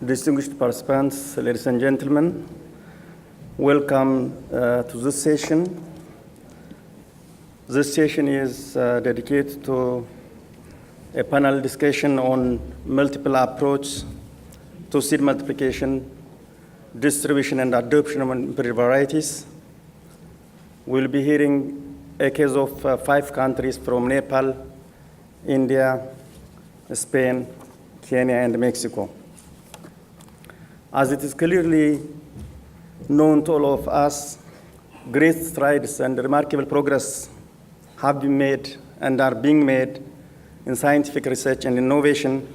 Distinguished participants, ladies and gentlemen, welcome to this session. This session is dedicated to a panel discussion on multiple approaches to seed multiplication, distribution, and adoption of hybrid varieties. We'll be hearing a case of 5 countries from Nepal, India, Spain, Kenya, and Mexico. As it is clearly known to all of us, great strides and remarkable progress have been made and are being made in scientific research and innovation,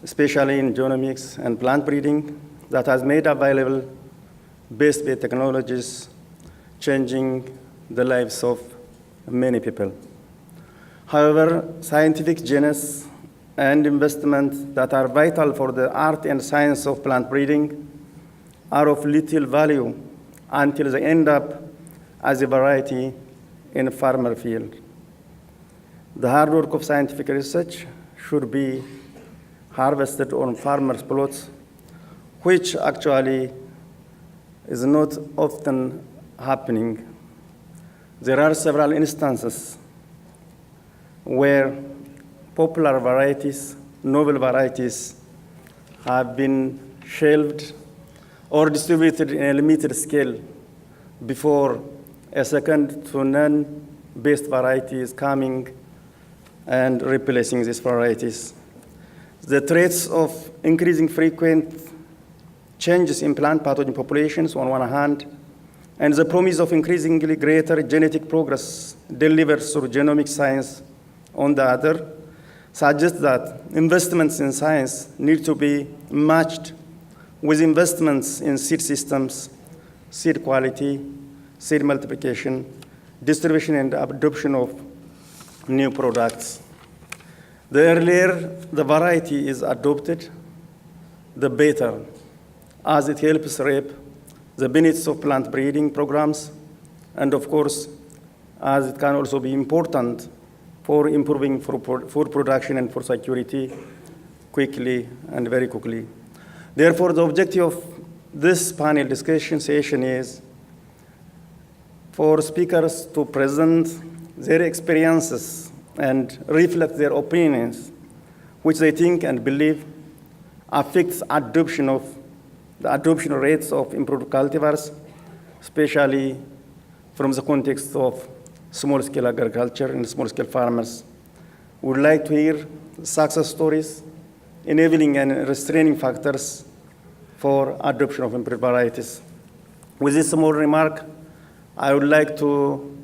especially in genomics and plant breeding, that has made available base-based technologies, changing the lives of many people. However, scientific genius and investment that are vital for the art and science of plant breeding are of little value until they end up as a variety in a farmer field. The hard work of scientific research should be harvested on farmers' plots, which actually is not often happening. There are several instances where popular varieties, novel varieties, have been shelved or distributed in a limited scale before a second to none-based variety is coming and replacing these varieties. The threats of increasing frequent changes in plant pathogen populations on one hand, and the promise of increasingly greater genetic progress delivered through genomic science on the other, suggest that investments in science need to be matched with investments in seed systems, seed quality, seed multiplication, distribution, and adoption of new products. The earlier the variety is adopted, the better, as it helps reap the benefits of plant breeding programs, and of course, as it can also be important for improving food production and for security quickly and very quickly. Therefore, the objective of this panel discussion session is for speakers to present their experiences and reflect their opinions, which they think and believe affects the adoption rates of improved cultivars, especially from the context of small-scale agriculture and small-scale farmers. We would like to hear success stories, enabling and restraining factors for adoption of improved varieties. With this small remark, I would like to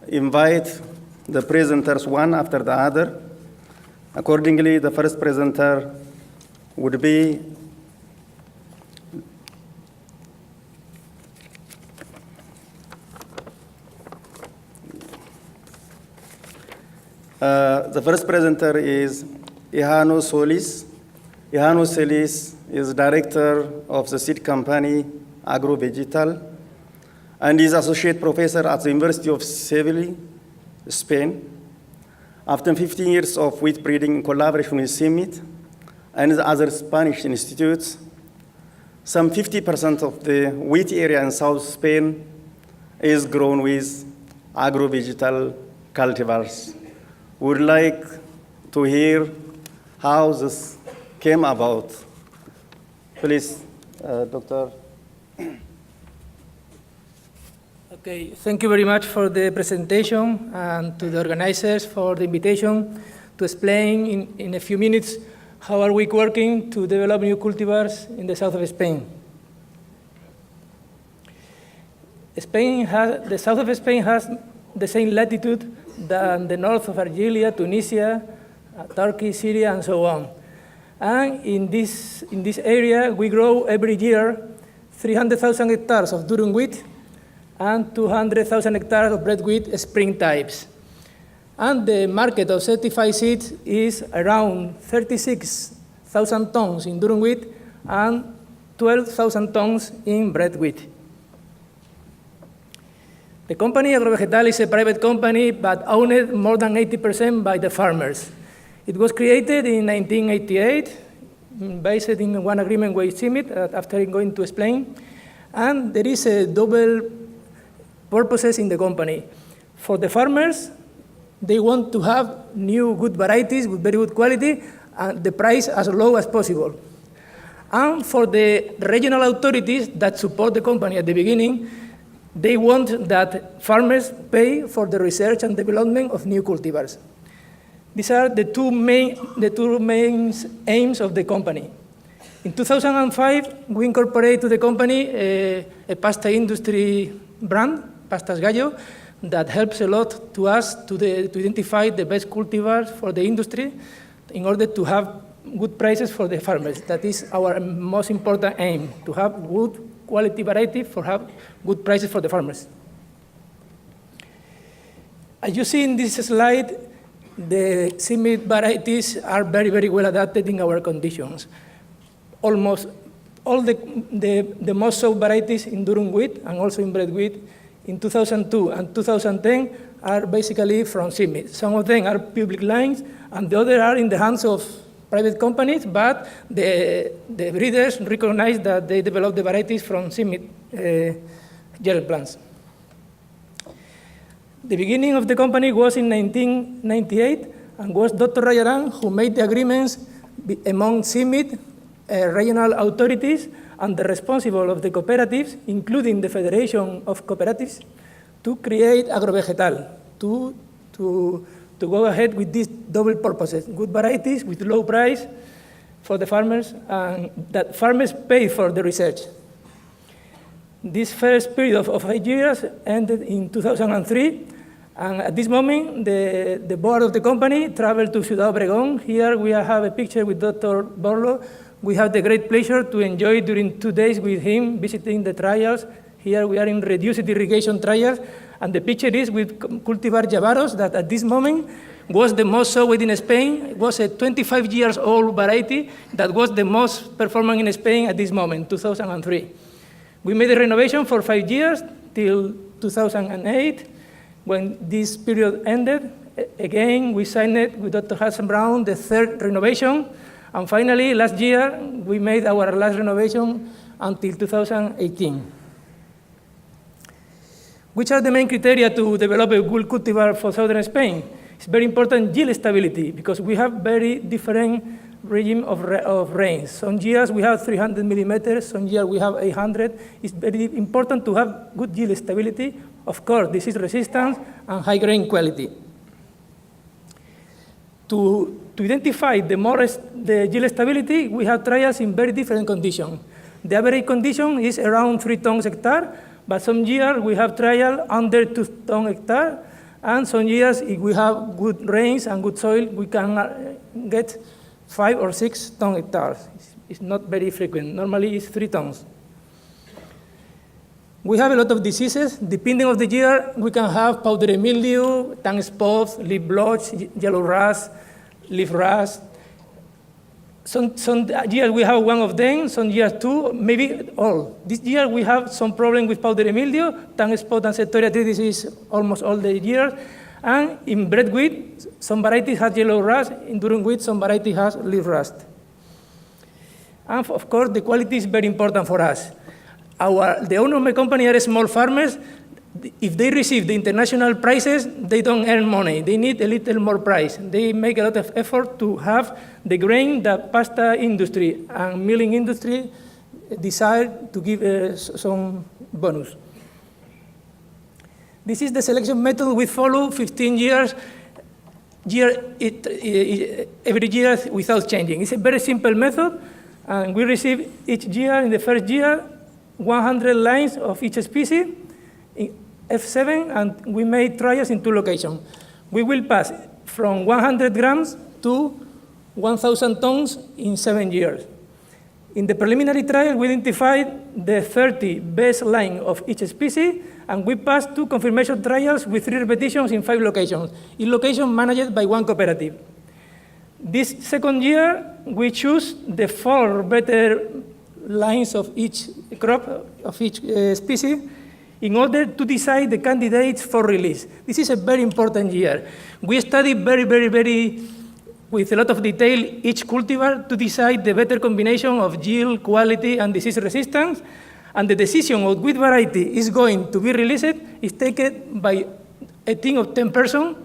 invite the presenters one after the other. Accordingly, the first presenter would be the first presenter is Ihano Solis. Ihano Solis is director of the seed company Agrovegetal and is associate professor at the University of Seville, Spain. After 15 years of wheat breeding in collaboration with CIMMYT and the other Spanish institutes, some 50% of the wheat area in South Spain is grown with agrovegetal cultivars. We would like to hear how this came about. Please, Dr. Okay, thank you very much for the presentation and to the organizers for the invitation to explain in a few minutes how are we working to develop new cultivars in the south of Spain. The south of Spain has the same latitude than the north of Algeria, Tunisia, Turkey, Syria, and so on. And in this area, we grow every year 300,000 hectares of durum wheat and 200,000 hectares of bread wheat spring types. And the market of certified seeds is around 36,000 tons in durum wheat and 12,000 tons in bread wheat. The company Agrovegetal is a private company, but owned more than 80% by the farmers. It was created in 1988 based in one agreement with CIMIT, after I'm going to explain. And there is a double purposes in the company. For the farmers, they want to have new good varieties with very good quality and the price as low as possible. And for the regional authorities that support the company at the beginning, they want that farmers pay for the research and development of new cultivars. These are the two main aims of the company. In 2005, we incorporated to the company a pasta industry brand, Pastas Gallo, that helps a lot to us to identify the best cultivars for the industry in order to have good prices for the farmers. That is our most important aim, to have good quality variety for have good prices for the farmers. As you see in this slide, the CIMIT varieties are very, very well adapted in our conditions. Almost all the most sold varieties in durum wheat and also in bread wheat in 2002 and 2010 are basically from CIMIT. Some of them are public lines and the others are in the hands of private companies, but the breeders recognize that they develop the varieties from CIMIT germ plants. The beginning of the company was in 1998 and was Dr. Rajaram who made the agreements among CIMIT, regional authorities, and the responsible of the cooperatives, including the Federation of Cooperatives, to create agrovegetal, to go ahead with these double purposes, good varieties with low price for the farmers, and that farmers pay for the research. This first period of 5 years ended in 2003, and at this moment, the board of the company traveled to Ciudad Obregón. Here we have a picture with Dr. Borlo. We have the great pleasure to enjoy during 2 days with him, visiting the trials. Here we are in reduced irrigation trials, and the picture is with cultivar Javaros, that at this moment was the most sold in Spain. It was a 25 years old variety that was the most performing in Spain at this moment, 2003. We made a renovation for 5 years till 2008. When this period ended, again, we signed it with Dr. Hudson Brown, the third renovation. And finally, last year, we made our last renovation until 2018. Which are the main criteria to develop a good cultivar for southern Spain? It's very important yield stability, because we have very different regime of rains. Some years we have 300 millimeters, some years we have 800. It's very important to have good yield stability. Of course, disease resistance and high grain quality. To identify the yield stability, we have trials in very different conditions. The average condition is around 3 tons hectare, but some years we have trial under 2 tons hectare, and some years if we have good rains and good soil, we can get 5 or 6 tons hectares. It's not very frequent. Normally it's 3 tons. We have a lot of diseases. Depending on the year, we can have powdery mildew, tongue spots, leaf blots, yellow rust, leaf rust. Some years we have one of them, some years 2, maybe all. This year we have some problem with powdery mildew, tongue spot and septoria disease almost all the year. And in bread wheat, some varieties have yellow rust. In durum wheat, some variety has leaf rust. And of course, the quality is very important for us. The owner of my company are small farmers. If they receive the international prices, they don't earn money. They need a little more price. They make a lot of effort to have the grain that pasta industry and milling industry desire to give some bonus. This is the selection method we follow 15 years, every year without changing. It's a very simple method, and we receive each year, in the first year, 100 lines of each species in F7, and we made trials in 2 locations. We will pass from 100 grams to 1,000 tons in 7 years. In the preliminary trial, we identified the 30 best line of each species, and we passed 2 confirmation trials with 3 repetitions in 5 locations, in locations managed by 1 cooperative. This second year, we choose the 4 better lines of each crop, of each species, in order to decide the candidates for release. This is a very important year. We study very with a lot of detail each cultivar to decide the better combination of yield, quality, and disease resistance. And the decision of which variety is going to be released is taken by a team of 10 persons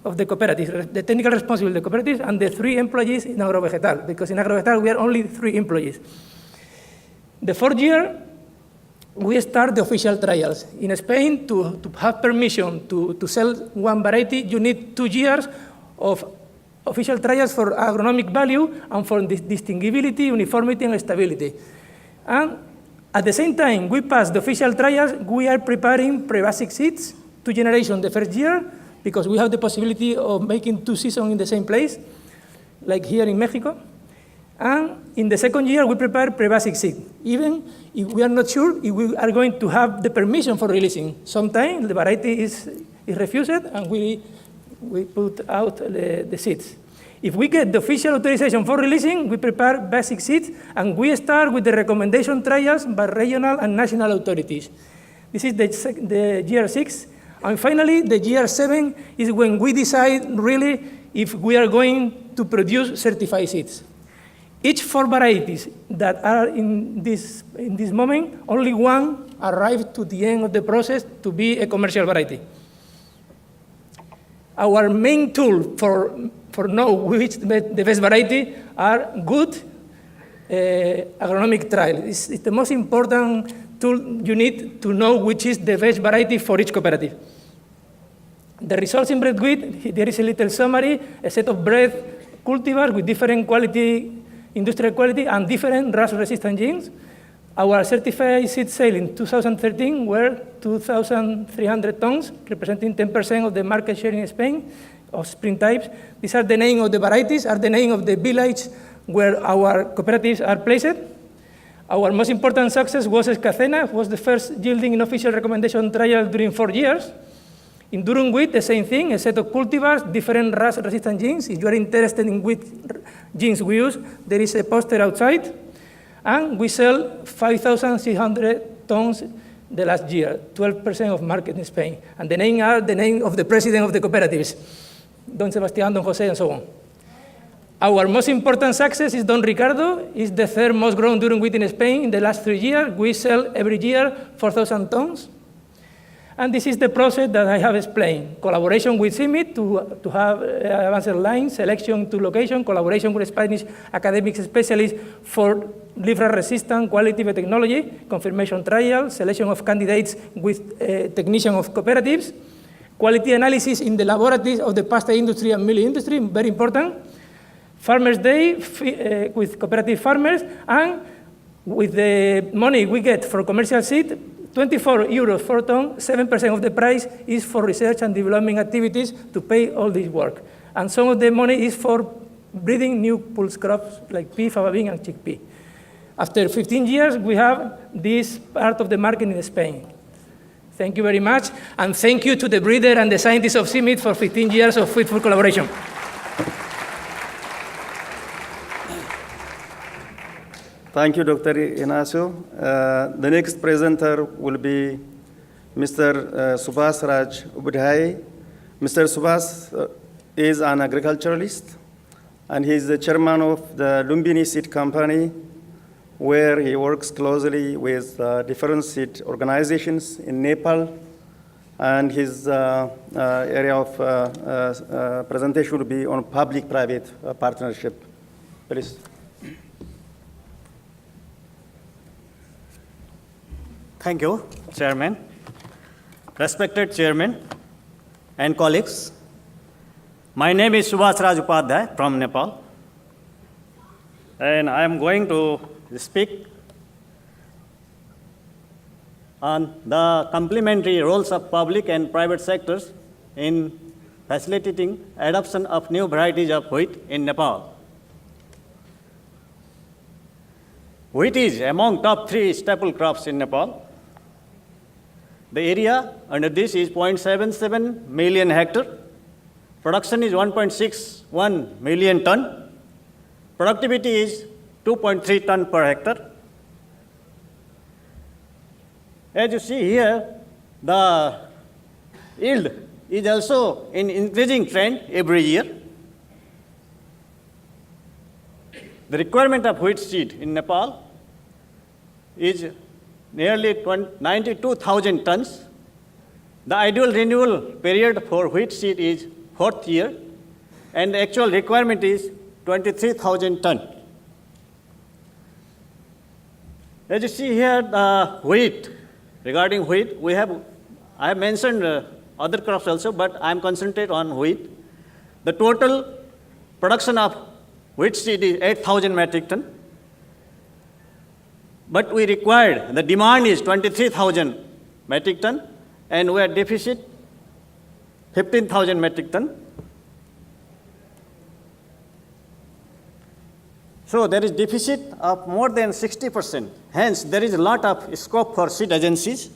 of the cooperatives, the technical responsible of the cooperatives, and the 3 employees in agrovegetal, because in agrovegetal we are only 3 employees. The 4th year, we start the official trials. In Spain, to have permission to sell one variety, you need 2 years of official trials for agronomic value and for distinguibility, uniformity, and stability. And at the same time, we pass the official trials, we are preparing pre-basic seeds, 2 generations the first year, because we have the possibility of making 2 seasons in the same place, like here in Mexico. And in the 2nd year, we prepare pre-basic seed, even if we are not sure if we are going to have the permission for releasing. Sometimes the variety is refused, and we put out the seeds. If we get the official authorization for releasing, we prepare basic seeds, and we start with the recommendation trials by regional and national authorities. This is the year 6. And finally, the year 7 is when we decide really if we are going to produce certified seeds. Each 4 varieties that are in this moment, only one arrived to the end of the process to be a commercial variety. Our main tool for know which the best variety are good agronomic trial. It's the most important tool you need to know which is the best variety for each cooperative. The results in bread wheat, there is a little summary, a set of bread cultivars with different quality, industrial quality, and different rust-resistant genes. Our certified seed sale in 2013 were 2,300 tons, representing 10% of the market share in Spain of spring types. These are the name of the varieties, are the name of the village where our cooperatives are placed. Our most important success was Escacena, was the first yielding in official recommendation trial during 4 years. In durum wheat, the same thing, a set of cultivars, different rust-resistant genes. If you are interested in which genes we use, there is a poster outside. And we sell 5,600 tons the last year, 12% of market in Spain. And the name are the name of the president of the cooperatives, Don Sebastián, Don José, and so on. Our most important success is Don Ricardo. It's the 3rd most grown durum wheat in Spain in the last 3 years. We sell every year 4,000 tons. And this is the process that I have explained. Collaboration with CIMIT to have advanced lines, selection to location, collaboration with Spanish academic specialists for leaf-resistant quality biotechnology, confirmation trial, selection of candidates with technicians of cooperatives, quality analysis in the laboratories of the pasta industry and milling industry, very important. Farmers' Day with cooperative farmers, and with the money we get for commercial seed, 24 euros per ton, 7% of the price is for research and development activities to pay all this work. And some of the money is for breeding new pulse crops like pea, fava bean, and chickpea. After 15 years, we have this part of the market in Spain. Thank you very much, and thank you to the breeder and the scientists of CIMIT for 15 years of fruitful collaboration. Thank you, Dr. Inacio. The next presenter will be Mr. Subhas Raj Ubudhai. Mr. Subhas is an agriculturalist, and he is the chairman of the Lumbini Seed Company, where he works closely with different seed organizations in Nepal. And his area of presentation will be on public-private partnership. Please. Thank you, Chairman. Respected Chairman and colleagues, my name is Subhas Raj Upadhyay from Nepal, and I am going to speak on the complementary roles of public and private sectors in facilitating adoption of new varieties of wheat in Nepal. Wheat is among top 3 staple crops in Nepal. The area under this is 0.77 million hectare. Production is 1.61 million ton. Productivity is 2.3 ton per hectare. As you see here, the yield is also in increasing trend every year. The requirement of wheat seed in Nepal is nearly 92,000 tons. The ideal renewal period for wheat seed is 4th year, and the actual requirement is 23,000 tons. As you see here, the wheat, regarding wheat, I have mentioned other crops also, but I am concentrated on wheat. The total production of wheat seed is 8,000 metric ton. But we required, the demand is 23,000 metric ton, and we are deficit 15,000 metric ton. So there is deficit of more than 60%. Hence, there is a lot of scope for seed agencies.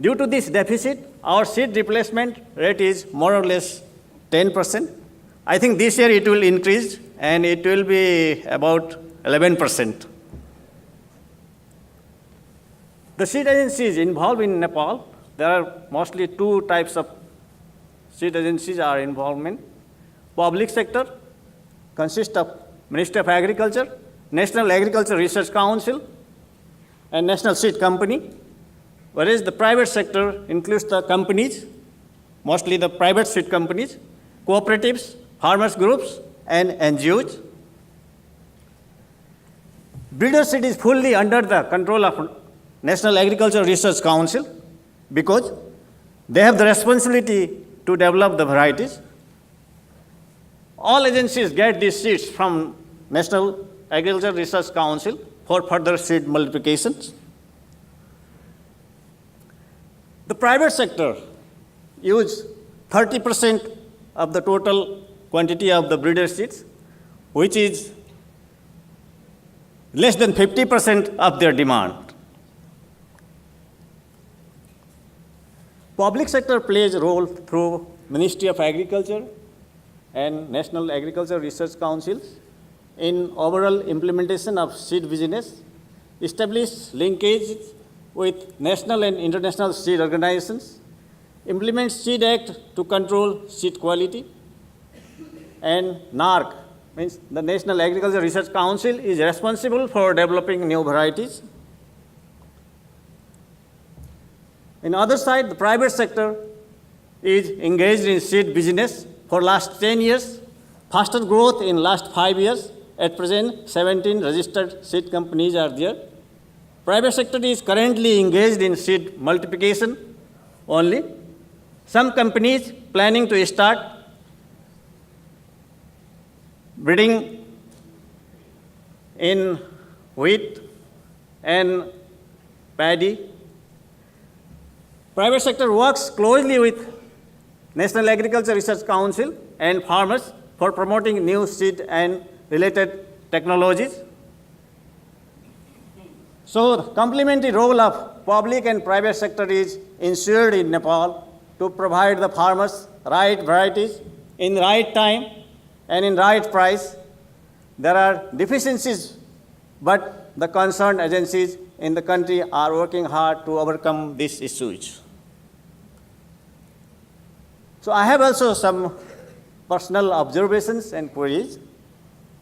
Due to this deficit, our seed replacement rate is more or less 10%. I think this year it will increase, and it will be about 11%. The seed agencies involved in Nepal, there are mostly two types of seed agencies are involvement. Public sector consists of Ministry of Agriculture, National Agriculture Research Council, and National Seed Company, whereas the private sector includes the companies, mostly the private seed companies, cooperatives, farmers groups, and NGOs. Breeder seed is fully under the control of National Agriculture Research Council because they have the responsibility to develop the varieties. All agencies get these seeds from National Agriculture Research Council for further seed multiplications. The private sector use 30% of the total quantity of the breeder seeds, which is less than 50% of their demand. Public sector plays a role through Ministry of Agriculture and National Agriculture Research Councils in overall implementation of seed business, establish linkages with national and international seed organizations, implement Seed Act to control seed quality, and NARC, means the National Agriculture Research Council, is responsible for developing new varieties. On the other side, the private sector is engaged in seed business for last 10 years, faster growth in last 5 years. At present, 17 registered seed companies are there. Private sector is currently engaged in seed multiplication only. Some companies planning to start breeding in wheat and paddy. Private sector works closely with National Agriculture Research Council and farmers for promoting new seed and related technologies. So, the complementary role of public and private sector is ensured in Nepal to provide the farmers right varieties in the right time and in right price. There are deficiencies, but the concerned agencies in the country are working hard to overcome these issues. So I have also some personal observations and queries.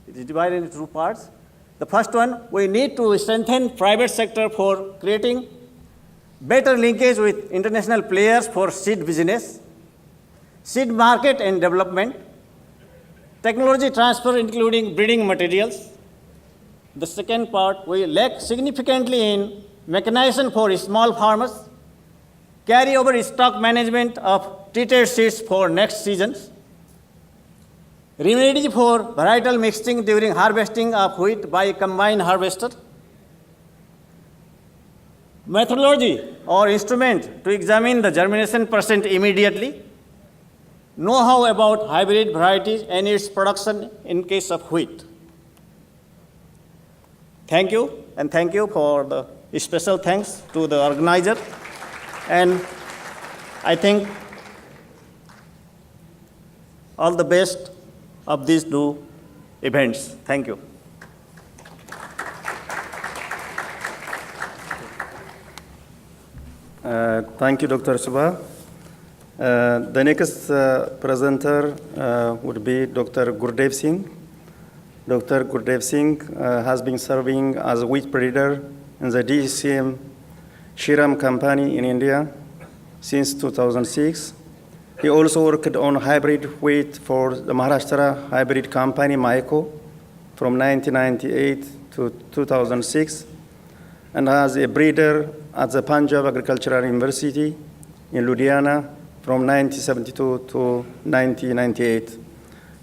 It is divided into two parts. The first one, we need to strengthen private sector for creating better linkage with international players for seed business, seed market and development, technology transfer including breeding materials. The second part, we lack significantly in mechanization for small farmers, carry over stock management of treated seeds for next seasons, remedy for varietal mixing during harvesting of wheat by combine harvester, methodology or instrument to examine the germination percent immediately, know-how about hybrid varieties and its production in case of wheat. Thank you, and thank you for the special thanks to the organizer. And I think all the best of these two events. Thank you. Thank you, Dr. Subha. The next presenter would be Dr. Gurdev Singh. Dr. Gurdev Singh has been serving as a wheat breeder in the DCM Shriram company in India since 2006. He also worked on hybrid wheat for the Maharashtra hybrid company, Maiko, from 1998 to 2006, and as a breeder at the Punjab Agricultural University in Ludhiana from 1972 to 1998.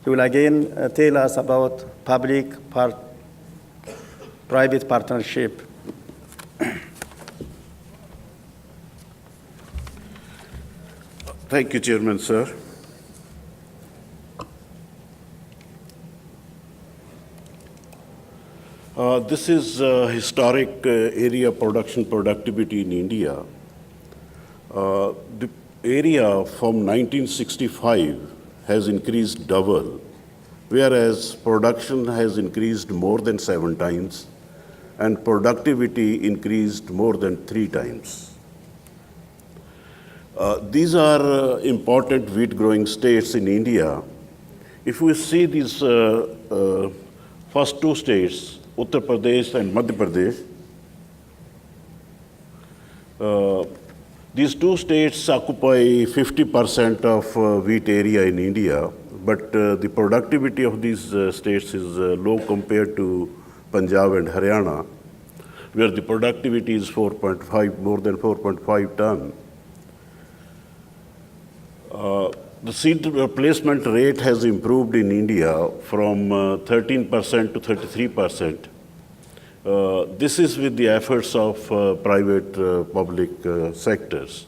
He will again tell us about public-private partnership. Thank you, Chairman, sir. This is historic area production productivity in India. The area from 1965 has increased double, whereas production has increased more than 7 times and productivity increased more than 3 times. These are important wheat growing states in India. If we see these first 2 states, Uttar Pradesh and Madhya Pradesh, these 2 states occupy 50% of wheat area in India, but the productivity of these states is low compared to Punjab and Haryana, where the productivity is more than 4.5 ton. The seed replacement rate has improved in India from 13% to 33%. This is with the efforts of private public sectors.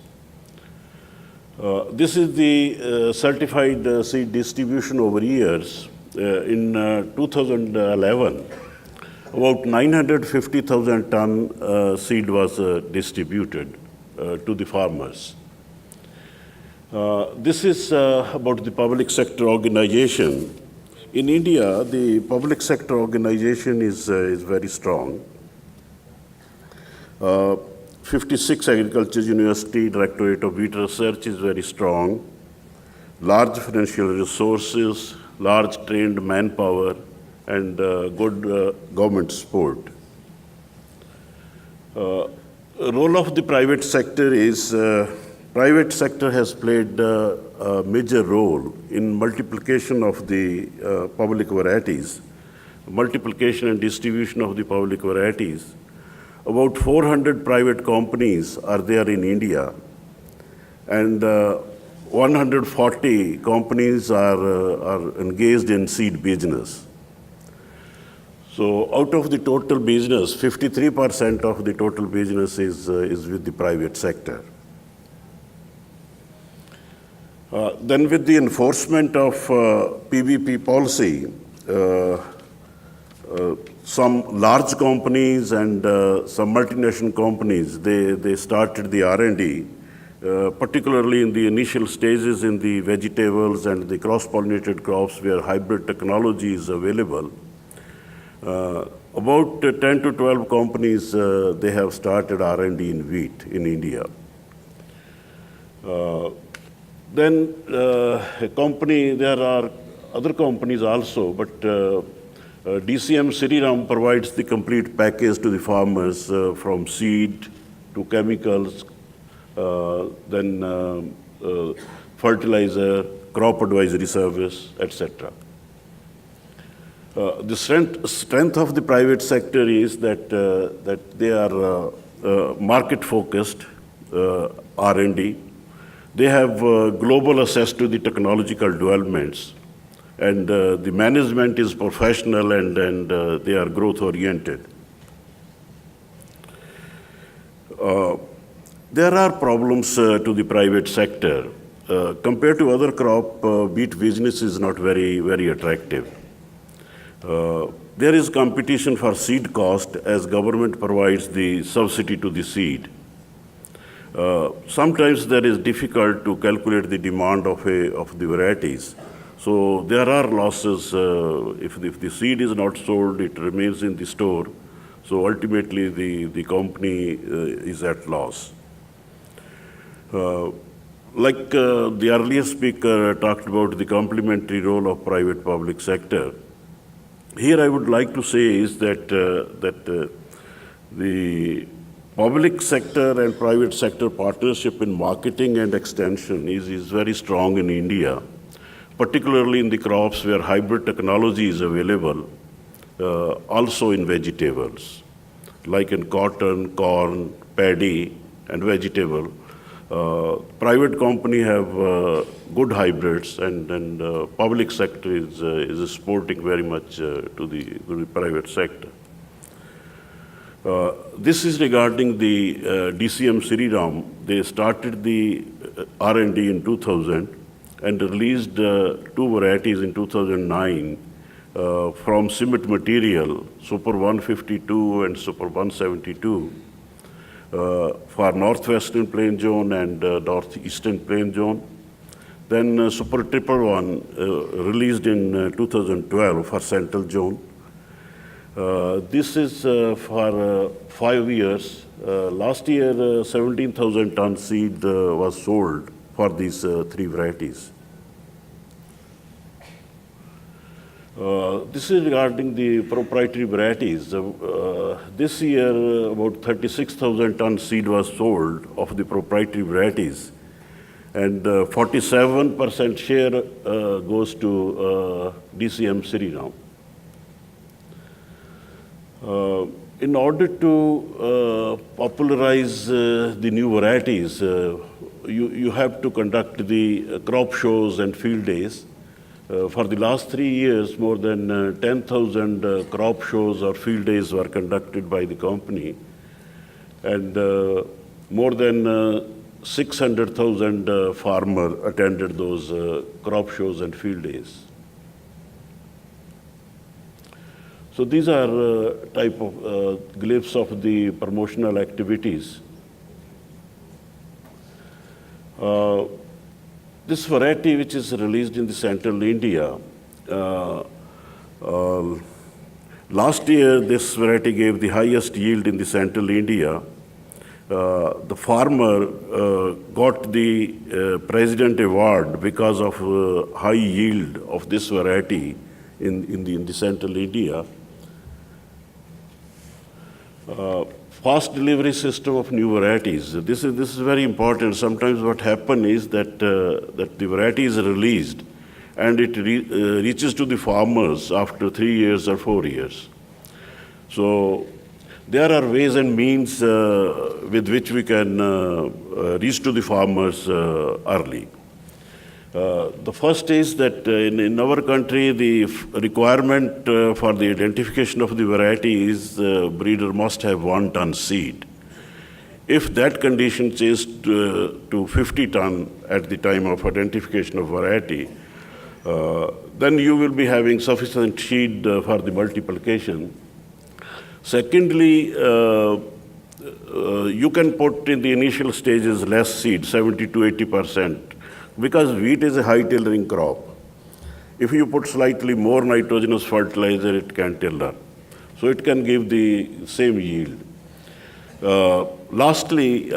This is the certified seed distribution over years. In 2011, about 950,000 ton seed was distributed to the farmers. This is about the public sector organization. In India, the public sector organization is very strong. 56 Agriculture University Directorate of Wheat Research is very strong. Large financial resources, large trained manpower, and good government support. Role of the private sector is private sector has played a major role in multiplication of the public varieties, multiplication and distribution of the public varieties. About 400 private companies are there in India, and 140 companies are engaged in seed business. So out of the total business, 53% of the total business is with the private sector. Then with the enforcement of PBP policy, some large companies and some multinational companies, they started the R&D, particularly in the initial stages in the vegetables and the cross-pollinated crops where hybrid technology is available. About 10 to 12 companies, they have started R&D in wheat in India. Then there are other companies also, but DCM Shriram provides the complete package to the farmers from seed to chemicals, then fertilizer, crop advisory service, etc. The strength of the private sector is that they are market focused R&D. They have global access to the technological developments, and the management is professional and they are growth oriented. There are problems to the private sector. Compared to other crop, wheat business is not very attractive. There is competition for seed cost as government provides the subsidy to the seed. Sometimes that is difficult to calculate the demand of the varieties. So there are losses. If the seed is not sold, it remains in the store. So ultimately the company is at loss. Like the earlier speaker talked about the complementary role of private public sector. here I would like to say is that, the public sector and private sector partnership in marketing and extension is very strong in India, particularly in the crops where hybrid technology is available, also in vegetables, like in cotton, corn, paddy, and vegetable. Private company have good hybrids, and public sector is supporting very much to the private sector. This is regarding the DCM Sriram. They started the R&D in 2000 and released 2 varieties in 2009 from cement material, Super 152 and Super 172, for Northwestern Plain Zone and Northeastern Plain Zone. Then Super 111 released in 2012 for Central Zone. This is for 5 years. Last year, 17,000 ton seed was sold for these 3 varieties. This is regarding the proprietary varieties. This year, about 36,000 ton seed was sold of the proprietary varieties, and 47% share goes to DCM Sriram. In order to popularize the new varieties, you have to conduct the crop shows and field days. For the last 3 years, more than 10,000 crop shows or field days were conducted by the company, and more than 600,000 farmers attended those crop shows and field days. So these are type of glimpse of the promotional activities. This variety, which is released in the central India, last year this variety gave the highest yield in the central India. The farmer got the President Award because of high yield of this variety in the central India. Fast delivery system of new varieties. This is very important. Sometimes what happens is that the variety is released and it reaches to the farmers after 3 years or 4 years. So there are ways and means with which we can reach to the farmers early. The first is that in our country, the requirement for the identification of the variety is breeder must have 1 ton seed. If that condition changes to 50 ton at the time of identification of variety, then you will be having sufficient seed for the multiplication. Secondly, you can put in the initial stages less seed, 70 to 80%. Because wheat is a high tillering crop. If you put slightly more nitrogenous fertilizer, it can tiller. So it can give the same yield. Lastly,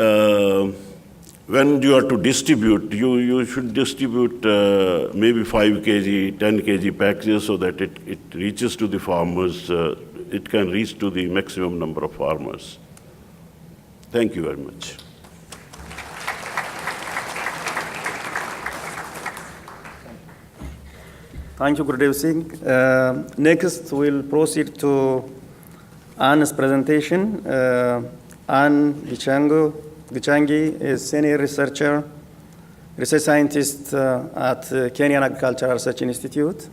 when you are to distribute, you should distribute maybe 5 kg, 10 kg packages so that it reaches to the farmers. It can reach to the maximum number of farmers. Thank you very much. Thank you, Gurudev Singh. Next, we'll proceed to Anne's presentation. Anne Gichangi is senior research scientist at Kenyan Agricultural Research Institute.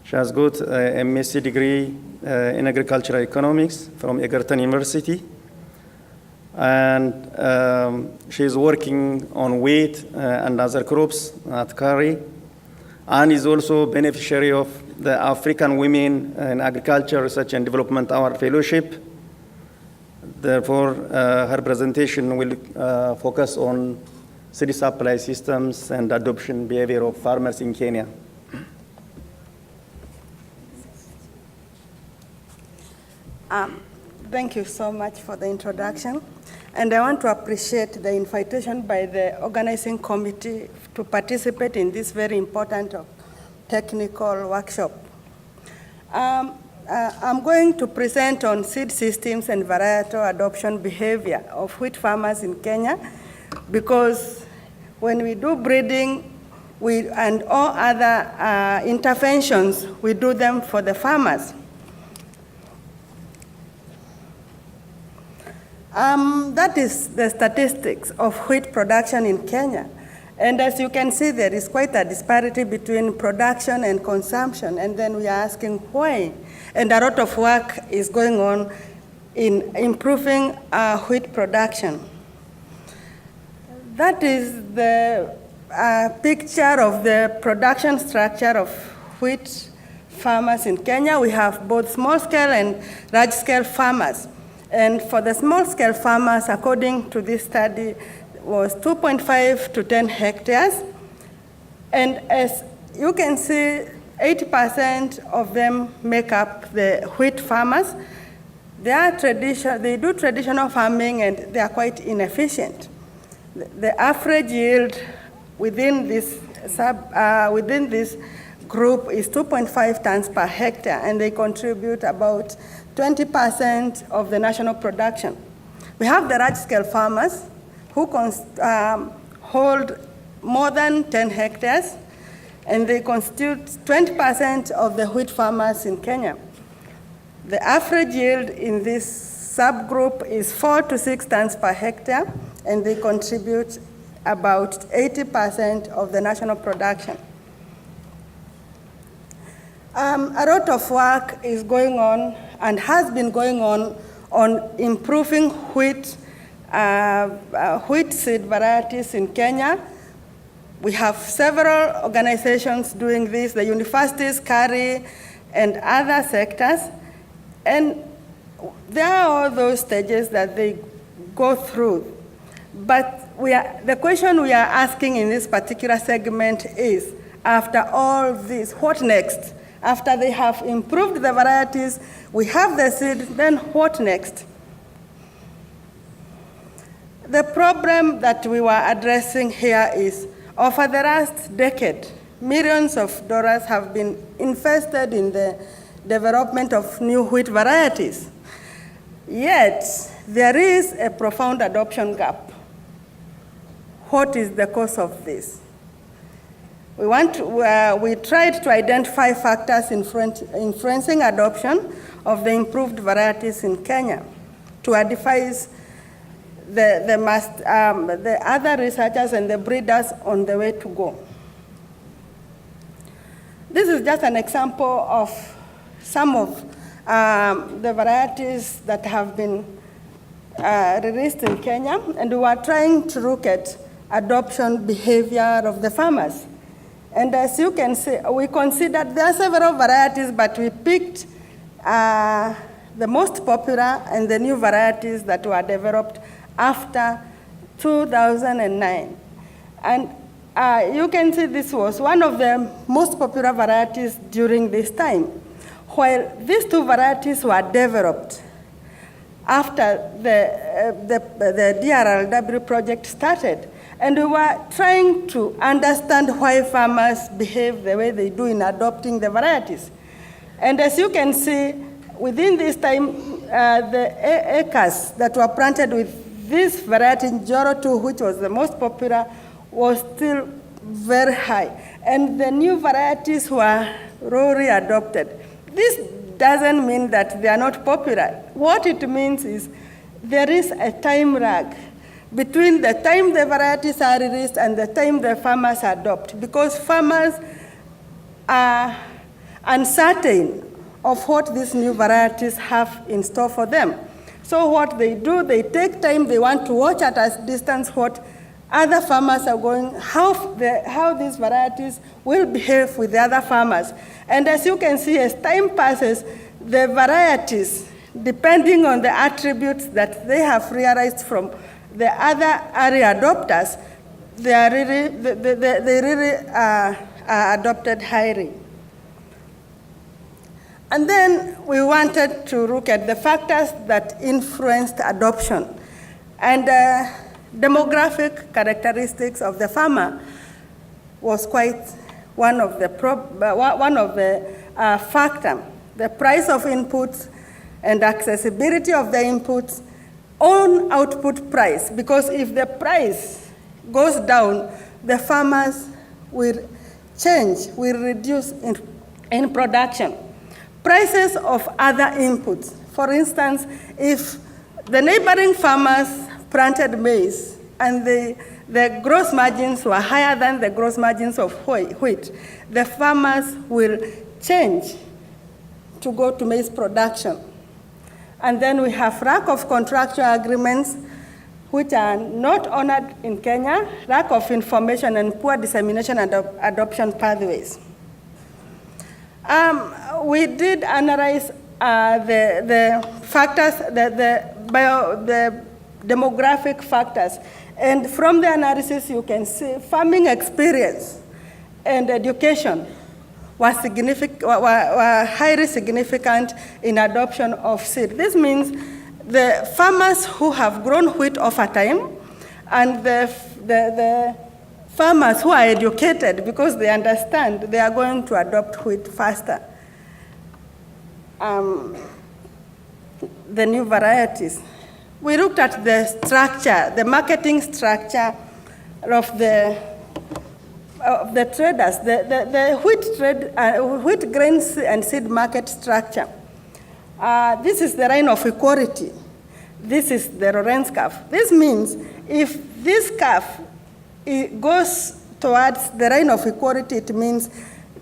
She has got a MSc degree in agricultural economics from Egerton University. And she is working on wheat and other crops at Kari. And is also beneficiary of the African Women in Agriculture Research and Development Award Fellowship. Therefore, her presentation will focus on seed supply systems and adoption behavior of farmers in Kenya. Thank you so much for the introduction. And I want to appreciate the invitation by the organizing committee to participate in this very important technical workshop. I'm going to present on seed systems and varietal adoption behavior of wheat farmers in Kenya, because when we do breeding and all other interventions, we do them for the farmers. That is the statistics of wheat production in Kenya. And as you can see, there is quite a disparity between production and consumption. And then we are asking why. And a lot of work is going on in improving wheat production. That is the picture of the production structure of wheat farmers in Kenya. We have both small-scale and large-scale farmers. And for the small-scale farmers, according to this study, was 2.5 to 10 hectares. And as you can see, 80% of them make up the wheat farmers. They do traditional farming, and they are quite inefficient. The average yield within this group is 2.5 tons per hectare, and they contribute about 20% of the national production. We have the large-scale farmers who hold more than 10 hectares, and they constitute 20% of the wheat farmers in Kenya. The average yield in this subgroup is 4 to 6 tons per hectare, and they contribute about 80% of the national production. A lot of work is going on and has been going on improving wheat seed varieties in Kenya. We have several organizations doing this, the universities, KARI, and other sectors. And there are all those stages that they go through. But the question we are asking in this particular segment is, after all this, what next? After they have improved the varieties, we have the seed, then what next? The problem that we were addressing here is, over the last decade, millions of dollars have been invested in the development of new wheat varieties. Yet, there is a profound adoption gap. What is the cause of this? We tried to identify factors influencing adoption of the improved varieties in Kenya to advise the other researchers and the breeders on the way to go. This is just an example of some of the varieties that have been released in Kenya, and we are trying to look at adoption behavior of the farmers. And as you can see, we considered there are several varieties, but we picked the most popular and the new varieties that were developed after 2009. And you can see this was one of the most popular varieties during this time. While these two varieties were developed after the DRLW project started, and we were trying to understand why farmers behave the way they do in adopting the varieties. And as you can see, within this time, the acres that were planted with this variety, Njoro 2, which was the most popular, was still very high. And the new varieties were rarely adopted. This doesn't mean that they are not popular. What it means is there is a time lag between the time the varieties are released and the time the farmers adopt, because farmers are uncertain of what these new varieties have in store for them. So what they do, they take time, they want to watch at a distance what other farmers are going, how these varieties will behave with the other farmers. And as you can see, as time passes, the varieties, depending on the attributes that they have realized from the other early adopters, they really are adopted highly. And then we wanted to look at the factors that influenced adoption. And demographic characteristics of the farmer was quite one of the factors the price of inputs, and accessibility of the inputs on output price, because if the price goes down, the farmers will reduce in production. Prices of other inputs. For instance, if the neighboring farmers planted maize and the gross margins were higher than the gross margins of wheat, the farmers will change to go to maize production. And then we have lack of contractual agreements, which are not honored in Kenya, lack of information, and poor dissemination and adoption pathways. We did analyze the factors, the demographic factors. And from the analysis, you can see farming experience and education were highly significant in adoption of seed. This means the farmers who have grown wheat over time and the farmers who are educated because they understand they are going to adopt wheat faster. The new varieties. We looked at the structure, the marketing structure of the traders, the wheat grains and seed market structure. This is the line of equality. This is the Lorenz curve. This means if this curve goes towards the line of equality, it means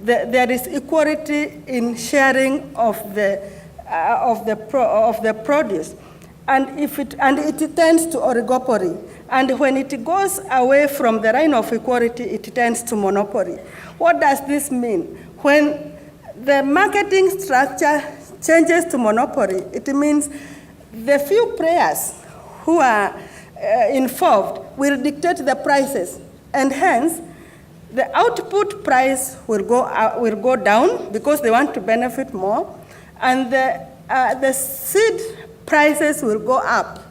there is equality in sharing of the produce. And it tends to oligopoly. And when it goes away from the line of equality, it tends to monopoly. What does this mean? When the marketing structure changes to monopoly, it means the few players who are involved will dictate the prices, and hence the output price will go down because they want to benefit more, and the seed prices will go up,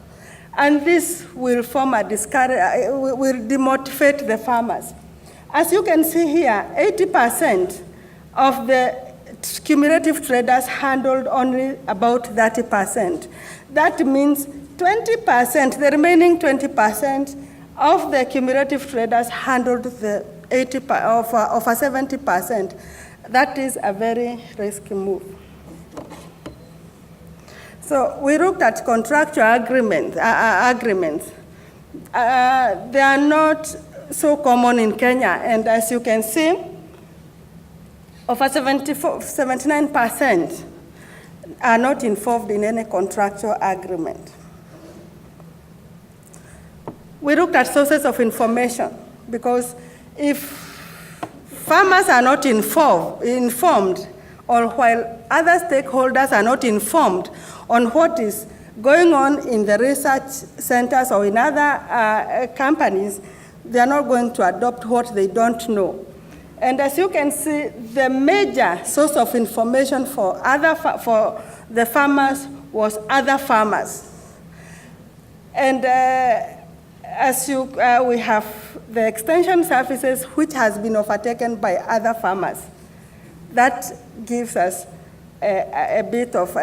and this will form a will demotivate the farmers. As you can see here, 80% of the cumulative traders handled only about 30%. That means 20%, the remaining 20% of the cumulative traders handled the 70%. That is a very risky move. So we looked at contractual agreements. They are not so common in Kenya, and as you can see, over 79% are not involved in any contractual agreement. We looked at sources of information, because if farmers are not informed, or while other stakeholders are not informed on what is going on in the research centers or in other companies, they are not going to adopt what they don't know. And as you can see, the major source of information for the farmers was other farmers. And we have the extension services, which has been overtaken by other farmers. That gives us a bit of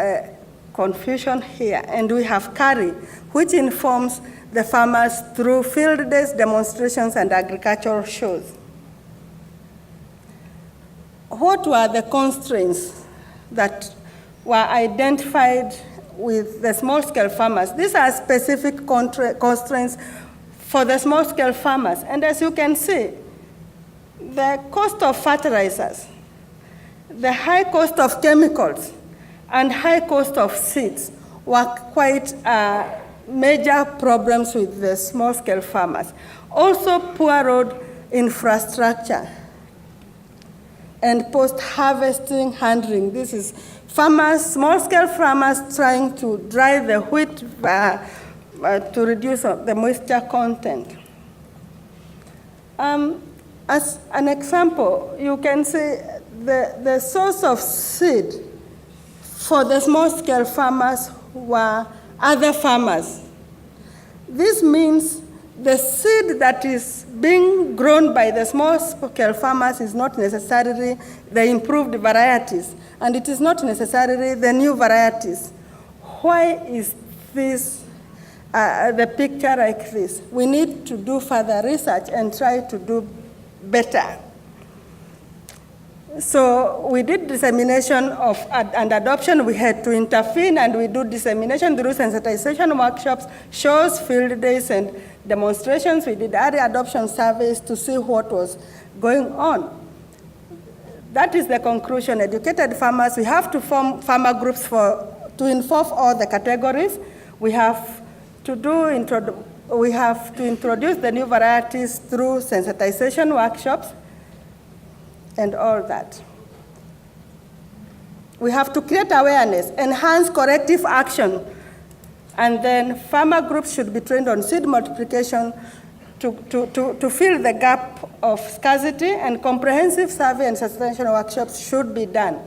confusion here. And we have CARI, which informs the farmers through field days, demonstrations, and agricultural shows. What were the constraints that were identified with the small-scale farmers? These are specific constraints for the small-scale farmers. And as you can see, the cost of fertilizers, the high cost of chemicals, and high cost of seeds were quite major problems with the small-scale farmers. Also, poor road infrastructure and post-harvesting handling. This is farmers, small-scale farmers trying to dry the wheat to reduce the moisture content. As an example, you can see the source of seed for the small-scale farmers were other farmers. This means the seed that is being grown by the small-scale farmers is not necessarily the improved varieties, and it is not necessarily the new varieties. Why is this the picture like this? We need to do further research and try to do better. So we did dissemination and adoption. We had to intervene, and we do dissemination through sensitization workshops, shows, field days, and demonstrations. We did early adoption surveys to see what was going on. That is the conclusion. Educated farmers, we have to form farmer groups to involve all the categories. We have to introduce the new varieties through sensitization workshops and all that. We have to create awareness, enhance corrective action, and then farmer groups should be trained on seed multiplication to fill the gap of scarcity, and comprehensive survey and sensitization workshops should be done.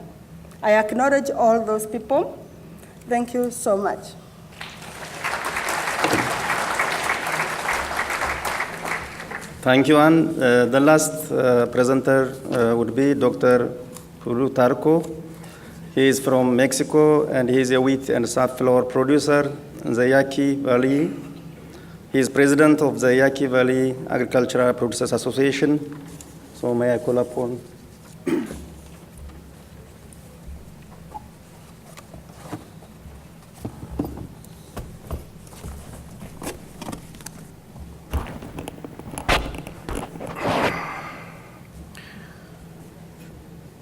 I acknowledge all those people. Thank you so much. Thank you, Anne. The last presenter would be Dr. Plutarco. He is from Mexico, and he is a wheat and safflower producer in the Yaqui Valley. He is president of the Yaqui Valley Agricultural Producers Association. So may I call upon?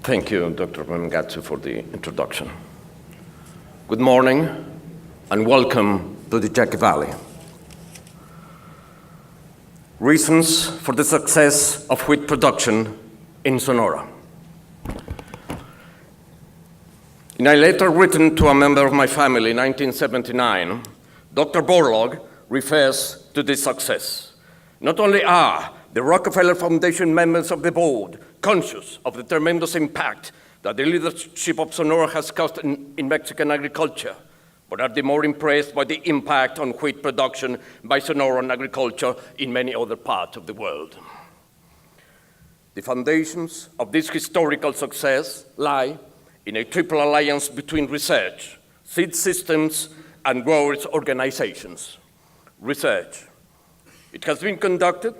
Thank you, Dr. Mwengatsu, for the introduction. Good morning, and welcome to the Yaqui Valley. Reasons for the success of wheat production in Sonora. In a letter written to a member of my family in 1979, Dr. Borlaug refers to this success. Not only are the Rockefeller Foundation members of the board conscious of the tremendous impact that the leadership of Sonora has caused in Mexican agriculture, but are they more impressed by the impact on wheat production by Sonoran agriculture in many other parts of the world. The foundations of this historical success lie in a triple alliance between research, seed systems, and growers' organizations. Research. It has been conducted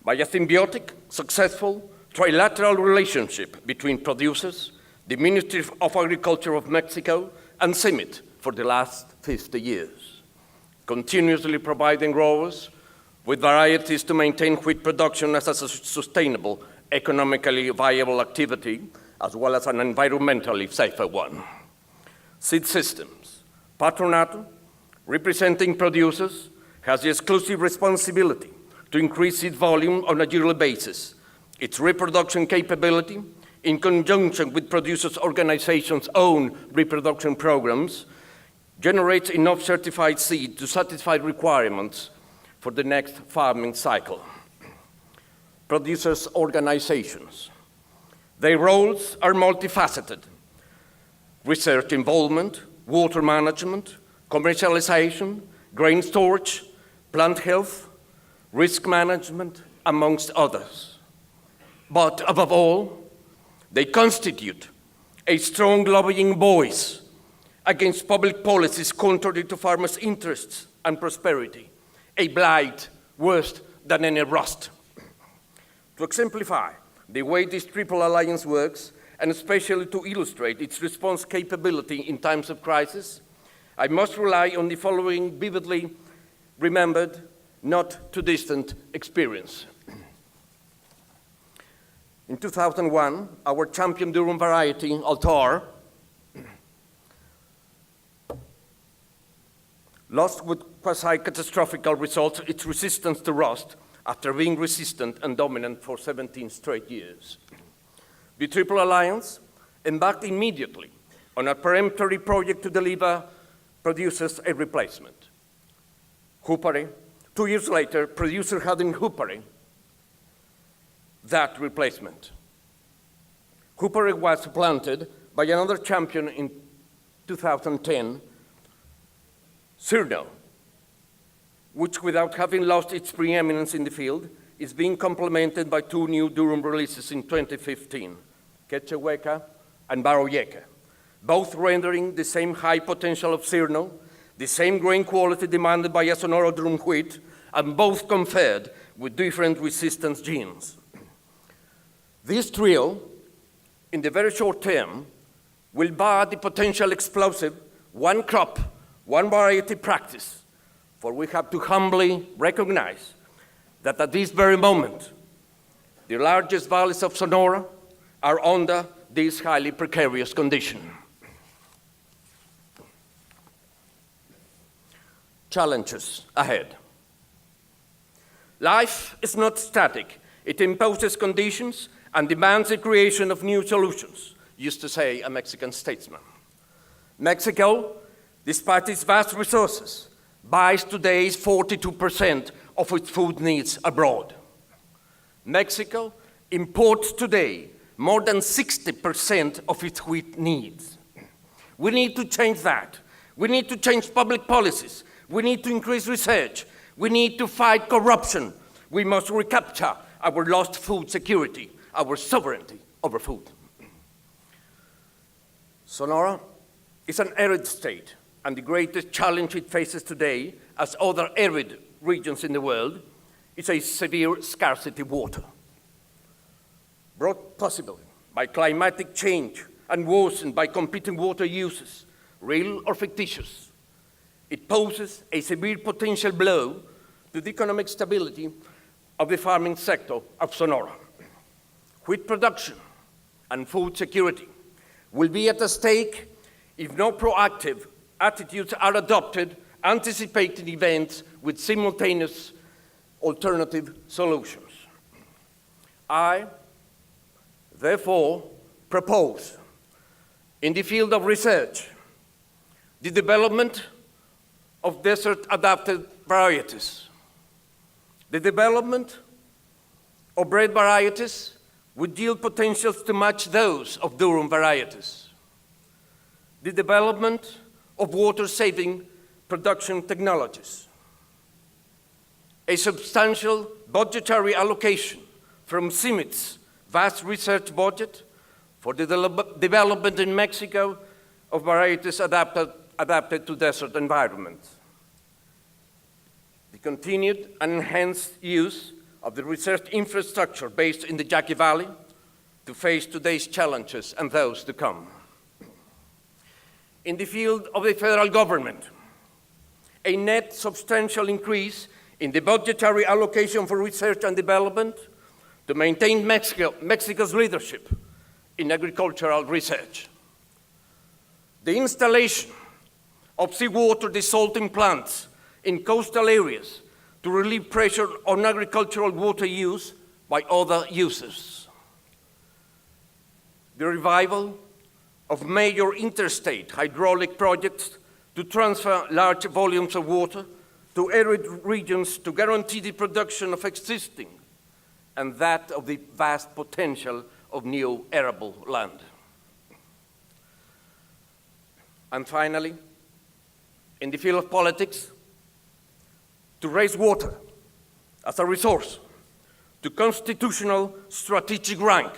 by a symbiotic, successful, trilateral relationship between producers, the Ministry of Agriculture of Mexico, and CIMMYT for the last 50 years, continuously providing growers with varieties to maintain wheat production as a sustainable, economically viable activity, as well as an environmentally safer one. Seed systems. Patronato, representing producers, has the exclusive responsibility to increase seed volume on a yearly basis. Its reproduction capability, in conjunction with producers' organizations' own reproduction programs, generates enough certified seed to satisfy requirements for the next farming cycle. Producers' organizations. Their roles are multifaceted. Research involvement, water management, commercialization, grain storage, plant health, risk management, amongst others. But above all, they constitute a strong lobbying voice against public policies contrary to farmers' interests and prosperity, a blight worse than any rust. To exemplify the way this triple alliance works, and especially to illustrate its response capability in times of crisis, I must rely on the following vividly remembered, not too distant experience. In 2001, our champion durum variety, Altar, lost with quasi-catastrophic results its resistance to rust after being resistant and dominant for 17 straight years. The Triple Alliance embarked immediately on a peremptory project to deliver producers a replacement. Hupari. 2 years later, producer had in Hupari that replacement. Hupari was supplanted by another champion in 2010, Cyrno. which, without having lost its preeminence in the field, is being complemented by 2 new Durham releases in 2015, Quecheweka and Baroyeca, both rendering the same high potential of Cirno, the same grain quality demanded by a Sonora durum wheat, and both conferred with different resistance genes. This trio, in the very short term, will bar the potential explosive one crop, one variety practice, for we have to humbly recognize that at this very moment, the largest valleys of Sonora are under this highly precarious condition. Challenges ahead. Life is not static. It imposes conditions and demands the creation of new solutions, used to say a Mexican statesman. Mexico, despite its vast resources, buys today 42% of its food needs abroad. Mexico imports today more than 60% of its wheat needs. We need to change that. We need to change public policies. We need to increase research. We need to fight corruption. We must recapture our lost food security, our sovereignty over food. Sonora is an arid state, and the greatest challenge it faces today, as other arid regions in the world, is a severe scarcity of water. Brought possibly by climatic change and worsened by competing water uses, real or fictitious, it poses a severe potential blow to the economic stability of the farming sector of Sonora. Wheat production and food security will be at stake if no proactive attitudes are adopted, anticipating events with simultaneous alternative solutions. I, therefore, propose, in the field of research, the development of desert-adapted varieties, the development of bred varieties with yield potentials to match those of durum varieties, the development of water-saving production technologies, a substantial budgetary allocation from CIMMYT's vast research budget for the development in Mexico of varieties adapted to desert environments, the continued and enhanced use of the research infrastructure based in the Yaqui Valley to face today's challenges and those to come. In the field of the federal government, a net substantial increase in the budgetary allocation for research and development to maintain Mexico's leadership in agricultural research. The installation of seawater desalting plants in coastal areas to relieve pressure on agricultural water use by other users. The revival of major interstate hydraulic projects to transfer large volumes of water to arid regions to guarantee the production of existing and that of the vast potential of new arable land. And finally, in the field of politics, to raise water as a resource to constitutional strategic rank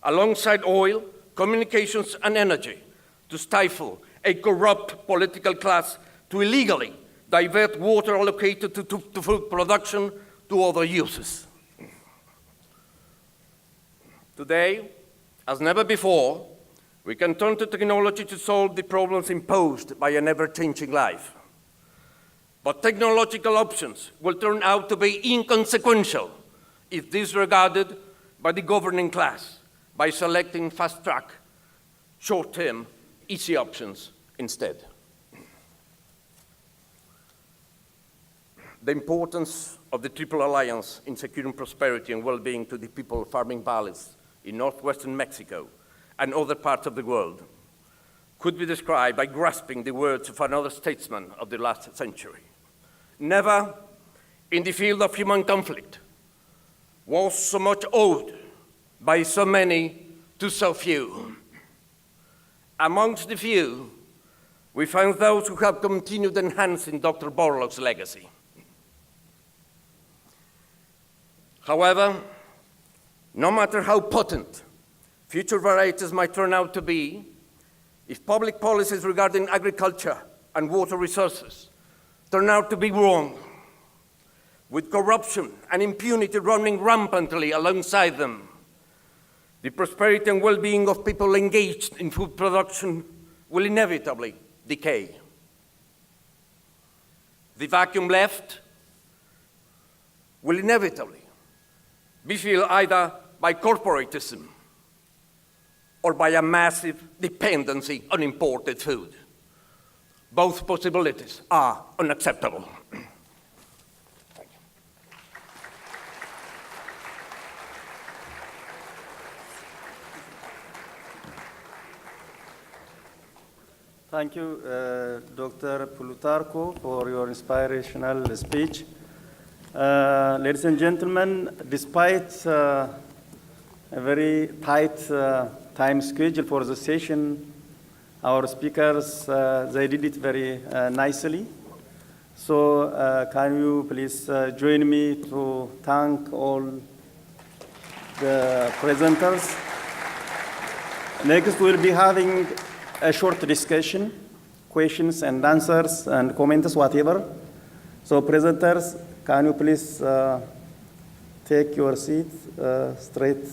alongside oil, communications, and energy to stifle a corrupt political class to illegally divert water allocated to food production to other uses. Today, as never before, we can turn to technology to solve the problems imposed by an ever-changing life. But technological options will turn out to be inconsequential if disregarded by the governing class by selecting fast-track, short-term, easy options instead. The importance of the Triple Alliance in securing prosperity and well-being to the people of farming valleys in northwestern Mexico and other parts of the world could be described by grasping the words of another statesman of the last century. Never in the field of human conflict was so much owed by so many to so few. Amongst the few, we find those who have continued enhancing Dr. Borlaug's legacy. However, no matter how potent future varieties might turn out to be, if public policies regarding agriculture and water resources turn out to be wrong, with corruption and impunity running rampantly alongside them, the prosperity and well-being of people engaged in food production will inevitably decay. The vacuum left will inevitably be filled either by corporatism or by a massive dependency on imported food. Both possibilities are unacceptable. Thank you, Dr. Plutarco, for your inspirational speech. Ladies and gentlemen, despite a very tight time schedule for the session, our speakers, they did it very nicely. So can you please join me to thank all the presenters. Next, we'll be having a short discussion, questions and answers and comments, whatever. So presenters, can you please take your seat straight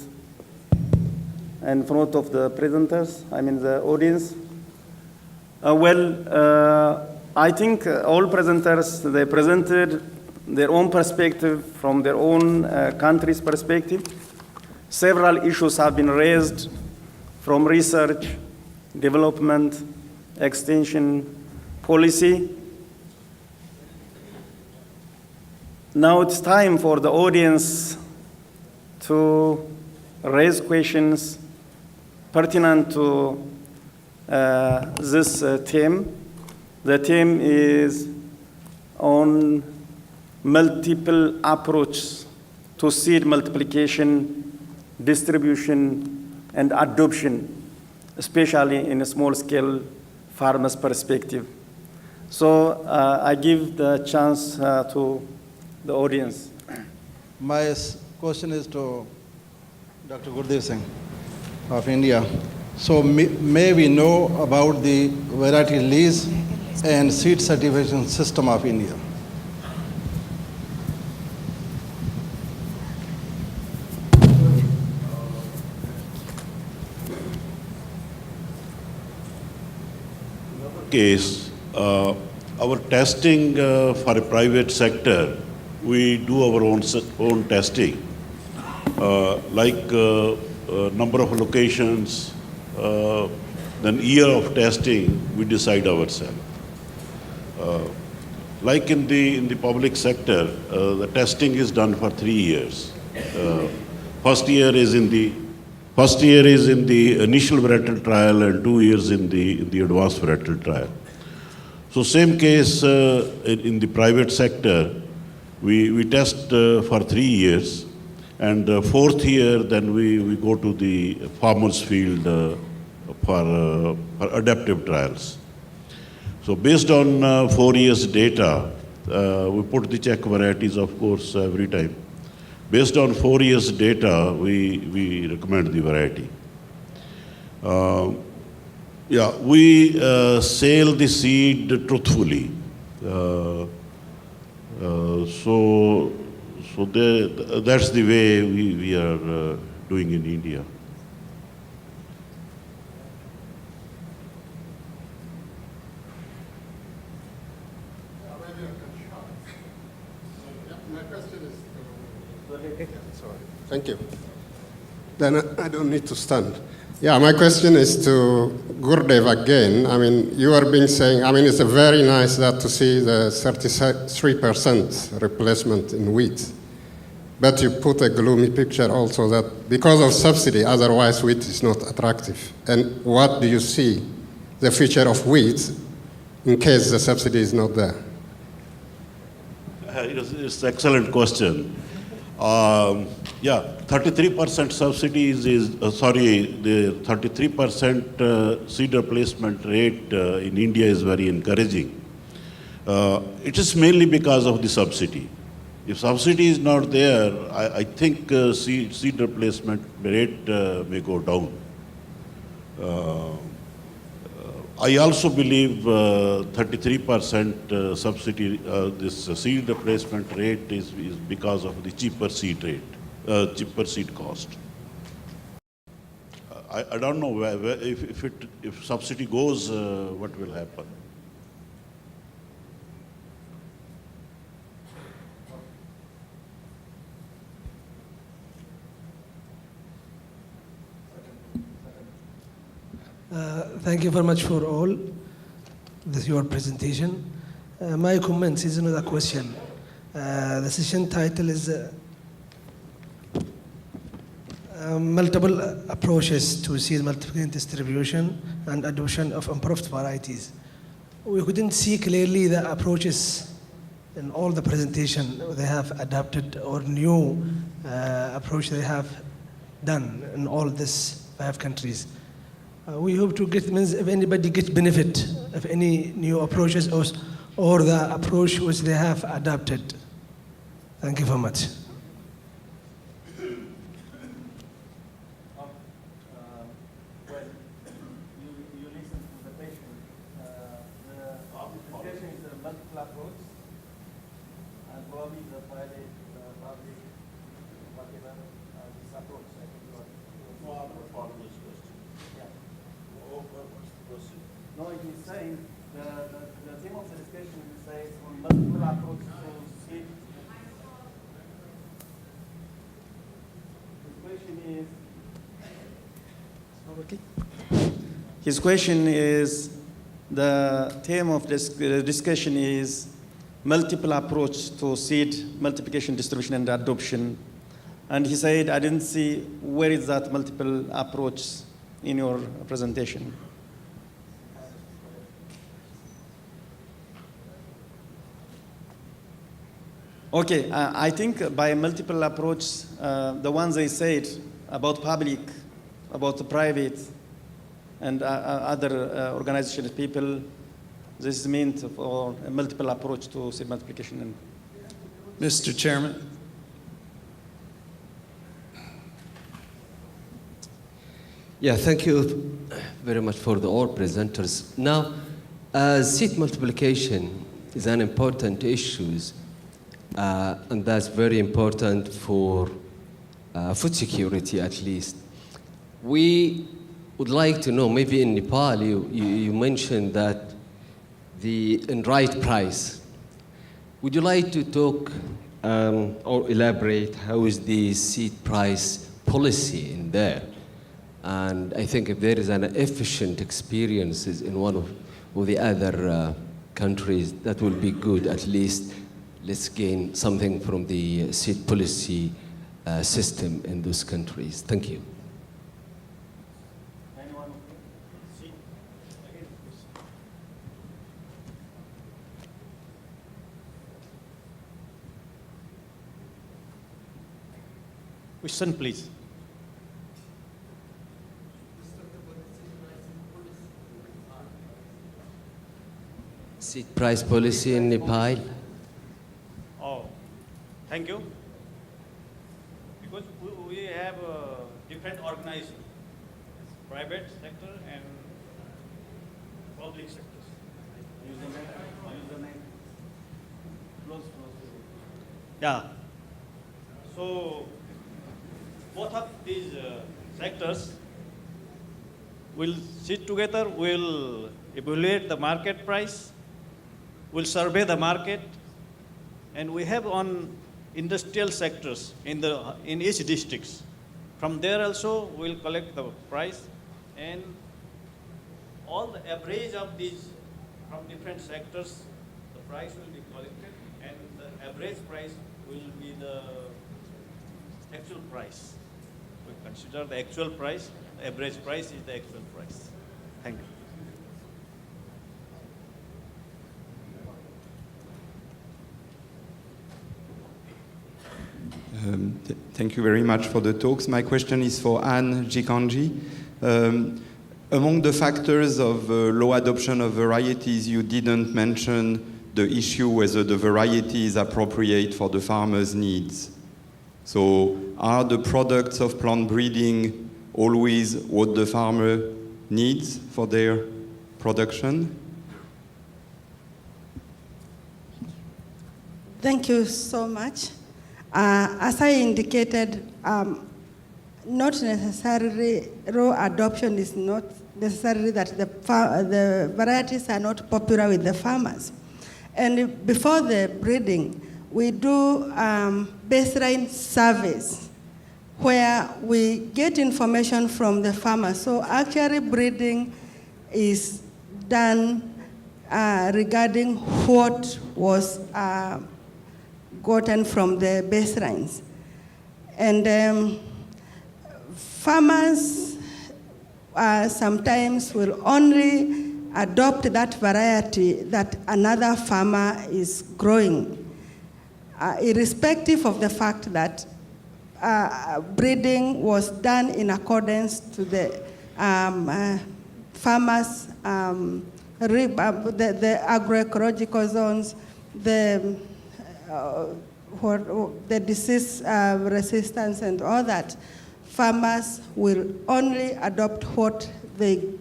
in front of the presenters, I mean the audience. I think all presenters, they presented their own perspective from their own country's perspective. Several issues have been raised from research, development, extension, policy. Now it's time for the audience to raise questions pertinent to this theme. The theme is on multiple approaches to seed multiplication, distribution, and adoption, especially in a small-scale farmer's perspective. So I give the chance to the audience. My question is to Dr. Gurdev Singh of India. So may we know about the variety lease and seed certification system of India? Case, our testing for a private sector, we do our own testing, like number of locations, then year of testing, we decide ourselves. Like in the public sector, the testing is done for 3 years. First year is in the initial varietal trial and 2 years in the advanced varietal trial. So same case in the private sector, we test for 3 years, and fourth year then we go to the farmer's field for adaptive trials. So based on 4 years data, we put the check varieties, of course, every time. Based on 4 years data, we recommend the variety. We sell the seed truthfully. That's the way we are doing in India. Thank you. Then I don't need to stand. Yeah, my question is to Gurdev again. I mean, you are being saying, I mean, it's a very nice that to see the 33% replacement in wheat. But you put a gloomy picture also that because of subsidy, otherwise wheat is not attractive. And what do you see the future of wheat in case the subsidy is not there? It's an excellent question. 33% subsidy the 33% seed replacement rate in India is very encouraging. It is mainly because of the subsidy. If subsidy is not there, I think seed replacement rate may go down. I also believe 33% subsidy, this seed replacement rate is because of the cheaper seed rate, cheaper seed cost. I don't know if subsidy goes, what will happen. Thank you very much for all your presentation. My comment is not a question. The session title is multiple approaches to seed multiplication distribution and adoption of improved varieties. We couldn't see clearly the approaches in all the presentation they have adopted or new approach they have done in all these 5 countries. We hope to get, means if anybody gets benefit of any new approaches or the approach which they have adopted. Thank you very much. You listen to the patient. The question is a multiple approach, and probably the private, public, whatever, this approach. I think you are. No, it is saying the theme of the discussion says on multiple approaches to seed. His question is the theme of this discussion is multiple approach to seed multiplication, distribution, and adoption. And he said, I didn't see where is that multiple approach in your presentation. Okay, I think by multiple approach, the ones they said about public, about the private, and other organizations, people, this is meant for a multiple approach to seed multiplication. Mr. Chairman. Yeah, thank you very much for all presenters. Now, seed multiplication is an important issue, and that's very important for food security, at least. We would like to know, maybe in Nepal, you mentioned that in right price. Would you like to talk or elaborate how is the seed price policy in there? And I think if there is an efficient experiences in one of the other countries, that will be good. At least let's gain something from the seed policy system in those countries. Thank you. Question, please. Seed price policy in Nepal? Oh, thank you. Because we have different organizations, private sector and public sectors. Yeah. So both of these sectors will sit together, will evaluate the market price, will survey the market, and we have on industrial sectors in each districts. From there also we'll collect the price, and all the average of these from different sectors, the price will be collected, and the average price will be the actual price. We consider the actual price, the average price is the actual price. Thank you. Thank you very much for the talks. My question is for Anne Jikanji. Among the factors of low adoption of varieties, you didn't mention the issue whether the variety is appropriate for the farmer's needs. So are the products of plant breeding always what the farmer needs for their production? Thank you so much. As I indicated, not necessarily raw adoption is not necessarily that the varieties are not popular with the farmers. And before the breeding, we do baseline surveys where we get information from the farmers. So actually breeding is done regarding what was gotten from the baselines. And farmers sometimes will only adopt that variety that another farmer is growing, irrespective of the fact that breeding was done in accordance to the farmers' the agroecological zones, the disease resistance and all that. Farmers will only adopt what the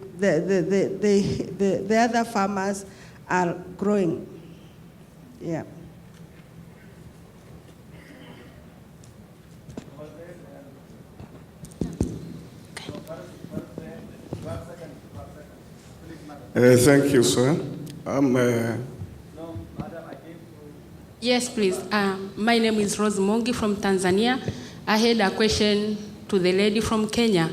other farmers are growing. Yeah. Thank you, sir. Yes, please. My name is Rose Mongi from Tanzania. I had a question to the lady from Kenya.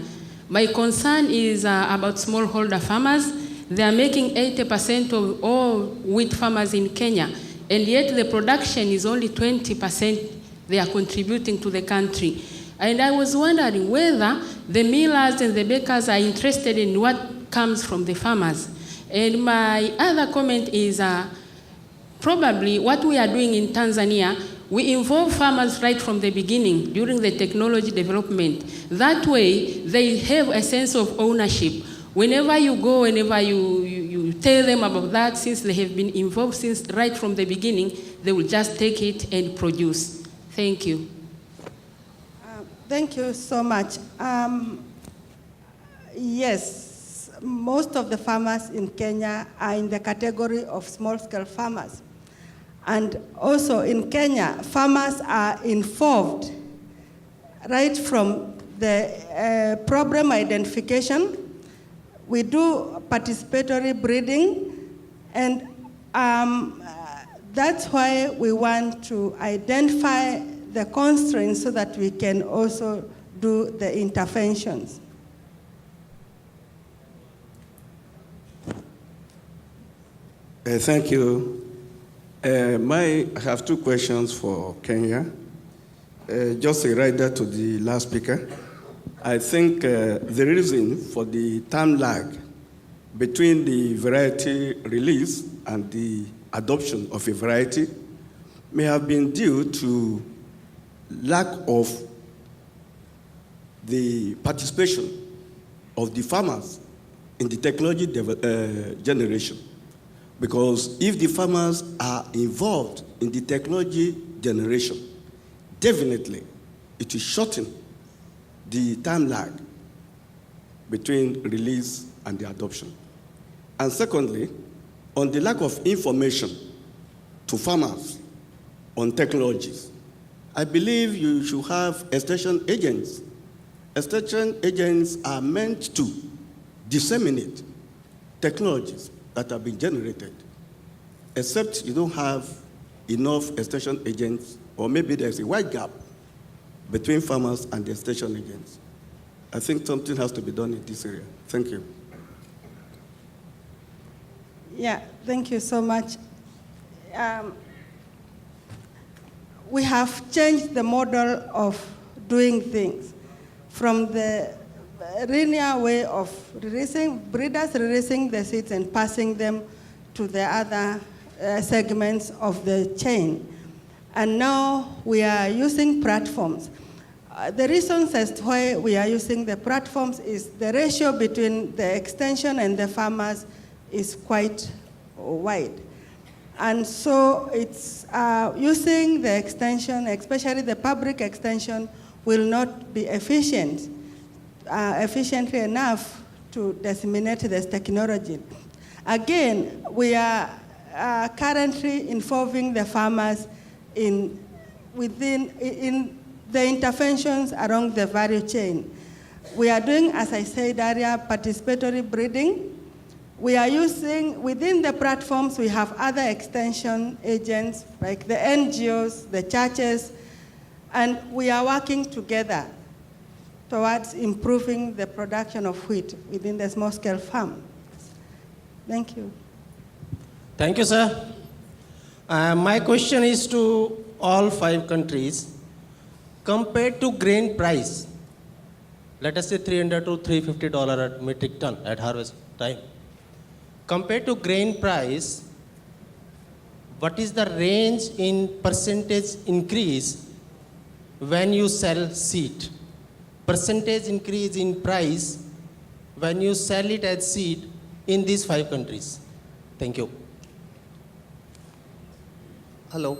My concern is about smallholder farmers. They are making 80% of all wheat farmers in Kenya, and yet the production is only 20% they are contributing to the country. And I was wondering whether the millers and the bakers are interested in what comes from the farmers. And my other comment is probably what we are doing in Tanzania, we involve farmers right from the beginning during the technology development. That way, they have a sense of ownership. Whenever you go, whenever you tell them about that, since they have been involved since right from the beginning, they will just take it and produce. Thank you. Thank you so much. Yes, most of the farmers in Kenya are in the category of small-scale farmers. And also in Kenya, farmers are involved right from the problem identification. We do participatory breeding, and that's why we want to identify the constraints so that we can also do the interventions. Thank you. I have two questions for Kenya. Just a rider to the last speaker. I think the reason for the time lag between the variety release and the adoption of a variety may have been due to lack of the participation of the farmers in the technology generation. Because if the farmers are involved in the technology generation, definitely it will shorten the time lag between release and the adoption. And secondly, on the lack of information to farmers on technologies, I believe you should have extension agents. Extension agents are meant to disseminate technologies that have been generated, except you don't have enough extension agents, or maybe there's a wide gap between farmers and the extension agents. I think something has to be done in this area. Thank you. Yeah, thank you so much. We have changed the model of doing things from the linear way of breeders releasing the seeds and passing them to the other segments of the chain. And now we are using platforms. The reasons as to why we are using the platforms is the ratio between the extension and the farmers is quite wide. And so it's using the extension, especially the public extension, will not be efficiently enough to disseminate this technology. Again, we are currently involving the farmers in the interventions along the value chain. We are doing, as I said earlier, participatory breeding. We are using, within the platforms, we have other extension agents, like the NGOs, the churches, and we are working together towards improving the production of wheat within the small-scale farm. Thank you. Thank you, sir. My question is to all 5 countries. Compared to grain price, let us say $300 to $350 at metric ton at harvest time. Compared to grain price, what is the range in percentage increase when you sell seed? Percentage increase in price when you sell it as seed in these 5 countries. Thank you. Hello.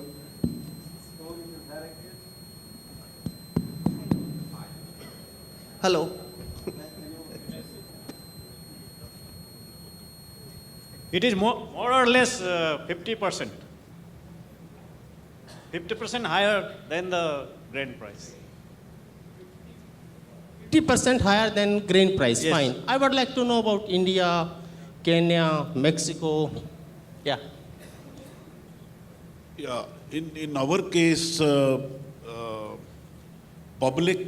Hello. It is more or less 50%. 50% higher than the grain price. 50% higher than grain price, Yes. fine. I would like to know about India, Kenya, Mexico. Yeah. Yeah, in our case, public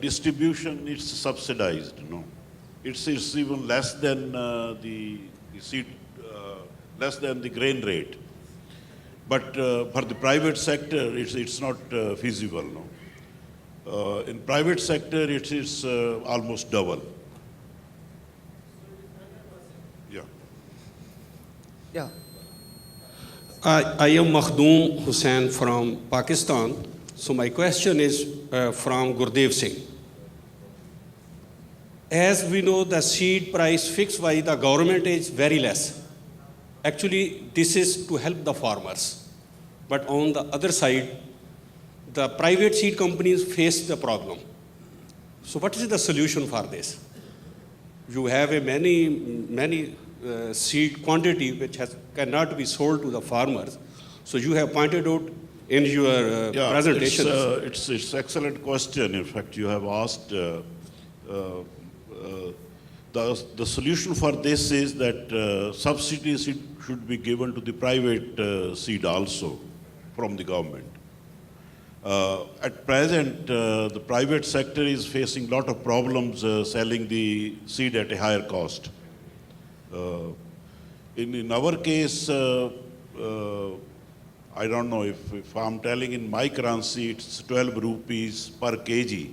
distribution is subsidized. No, it's even less than the seed, less than the grain rate. But for the private sector, it's not feasible. No, in private sector, it is almost double. Yeah. Yeah. I am Makhdoom Hussain from Pakistan. So my question is from Gurdev Singh. As we know, the seed price fixed by the government is very less. Actually, this is to help the farmers. But on the other side, the private seed companies face the problem. So what is the solution for this? You have a many seed quantity which cannot be sold to the farmers. So you have pointed out in your presentation. It's excellent question. In fact, you have asked. The solution for this is that subsidies should be given to the private seed also from the government. At present, the private sector is facing a lot of problems selling the seed at a higher cost. In our case, I don't know if I'm telling in my currency, it's 12 rupees per kg.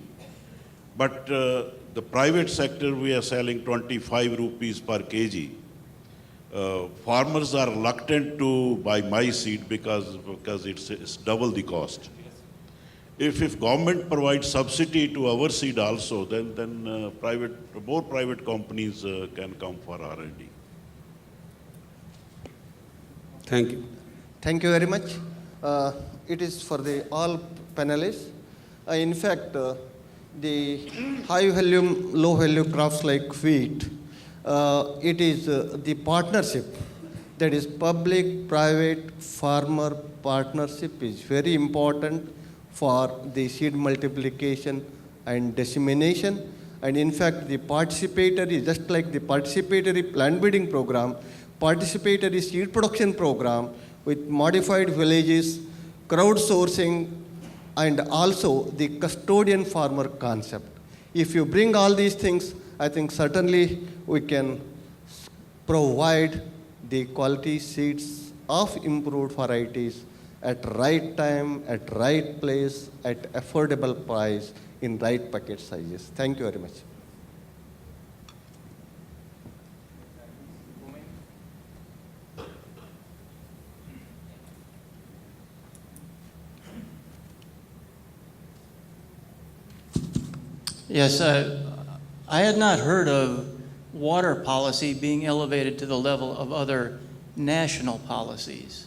But the private sector, we are selling 25 rupees per kg. Farmers are reluctant to buy my seed because it's double the cost. If government provides subsidy to our seed also, then more private companies can come for R&D. Thank you. Thank you very much. It is for all panelists. In fact, the high value, low value crops like wheat, it is the partnership, that is public, private, farmer partnership is very important for the seed multiplication and dissemination. And in fact, the participatory, just like the participatory plant breeding program, participatory seed production program with modified villages, crowdsourcing, and also the custodian farmer concept. If you bring all these things, I think certainly we can provide the quality seeds of improved varieties at right time, at right place, at affordable price, in right packet sizes. Thank you very much. Yes, I had not heard of water policy being elevated to the level of other national policies.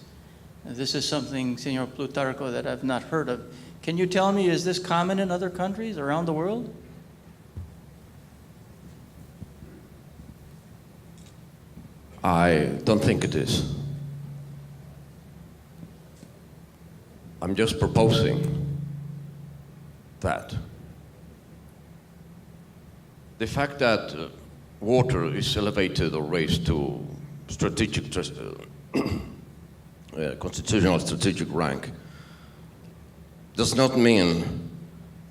This is something, Senor Plutarco, that I've not heard of. Can you tell me, is this common in other countries around the world? I don't think it is. I'm just proposing that the fact that water is elevated or raised to strategic, constitutional strategic rank does not mean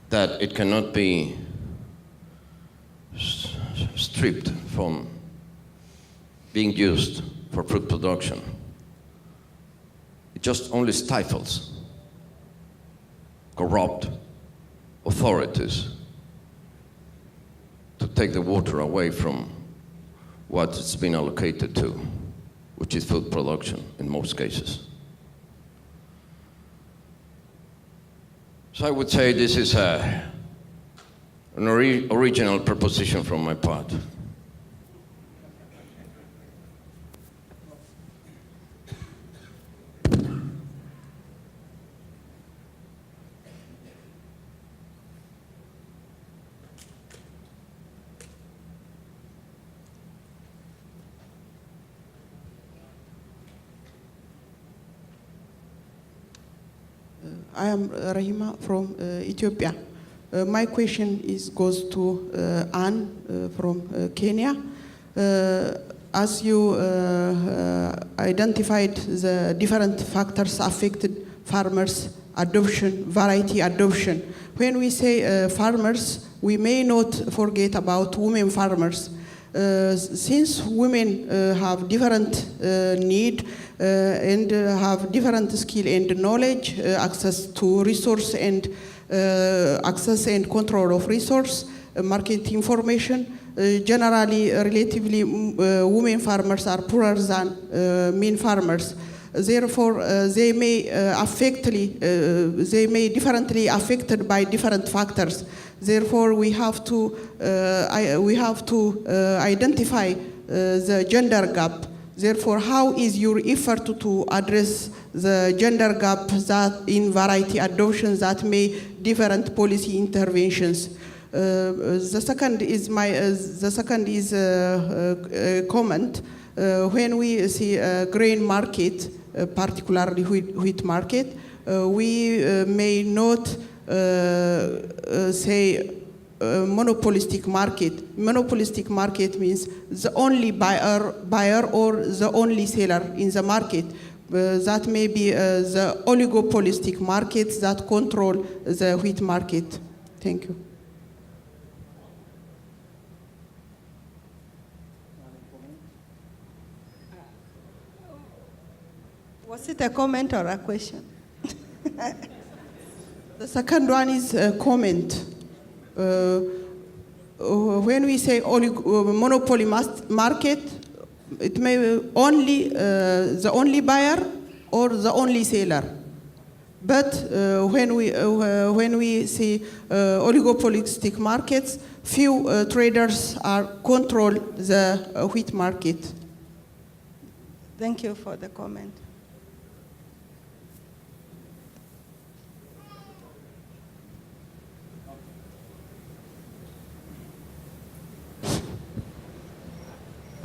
that it cannot be stripped from being used for food production. It just only stifles corrupt authorities to take the water away from what it's been allocated to, which is food production in most cases. So I would say this is an original proposition from my part. I am Rahima from Ethiopia. My question goes to Anne from Kenya. As you identified the different factors affected farmers' adoption, variety adoption. When we say farmers, we may not forget about women farmers. Since women have different need and have different skill and knowledge, access to resource and access and control of resource, market information, generally, relatively, women farmers are poorer than men farmers. Therefore, they may differently affected by different factors. Therefore, we have to identify the gender gap. Therefore, how is your effort to address the gender gap that in variety adoption that may different policy interventions? The second is a comment. When we see a grain market, particularly wheat market, we may not say monopolistic market. Monopolistic market means the only buyer or the only seller in the market. That may be the oligopolistic markets that control the wheat market. Thank you. Was it a comment or a question? The second one is a comment. When we say monopoly market, it may be only the only buyer or the only seller. But when we see oligopolistic markets, few traders control the wheat market. Thank you for the comment.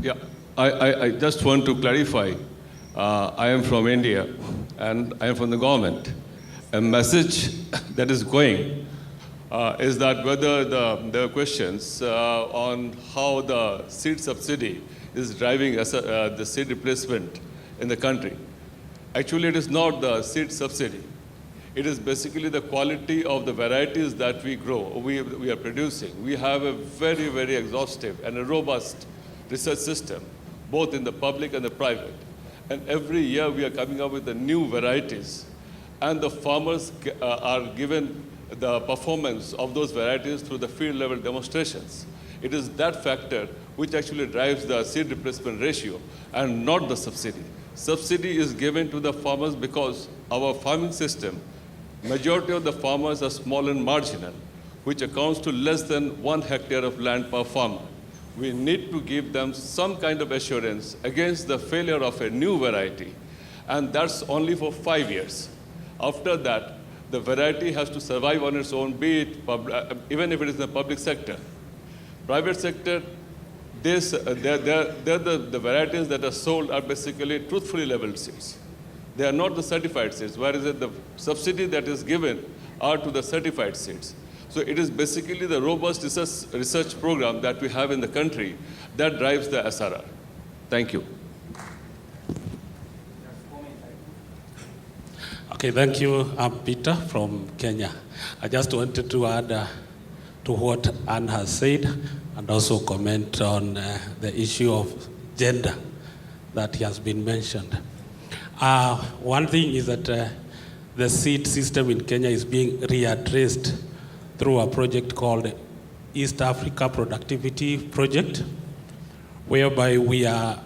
Yeah, I just want to clarify. I am from India and I am from the government. A message that is going is that whether there are questions on how the seed subsidy is driving the seed replacement in the country. Actually, it is not the seed subsidy. It is basically the quality of the varieties that we grow, we are producing. We have a very, very exhaustive and a robust research system, both in the public and the private. And every year we are coming up with the new varieties, and the farmers are given the performance of those varieties through the field level demonstrations. It is that factor which actually drives the seed replacement ratio and not the subsidy. Subsidy is given to the farmers because our farming system, majority of the farmers are small and marginal, which accounts to less than 1 hectare of land per farmer. we need to give them some kind of assurance against the failure of a new variety. And that's only for 5 years. After that, the variety has to survive on its own, be it even if it is in the public sector. Private sector, the varieties that are sold are basically truthfully labeled seeds. They are not the certified seeds, whereas the subsidy that is given are to the certified seeds. So it is basically the robust research program that we have in the country that drives the SRR. Thank you. Okay, thank you. I'm Peter from Kenya. I just wanted to add to what Anne has said and also comment on the issue of gender that has been mentioned. One thing is that the seed system in Kenya is being readdressed through a project called East Africa Productivity Project, whereby we are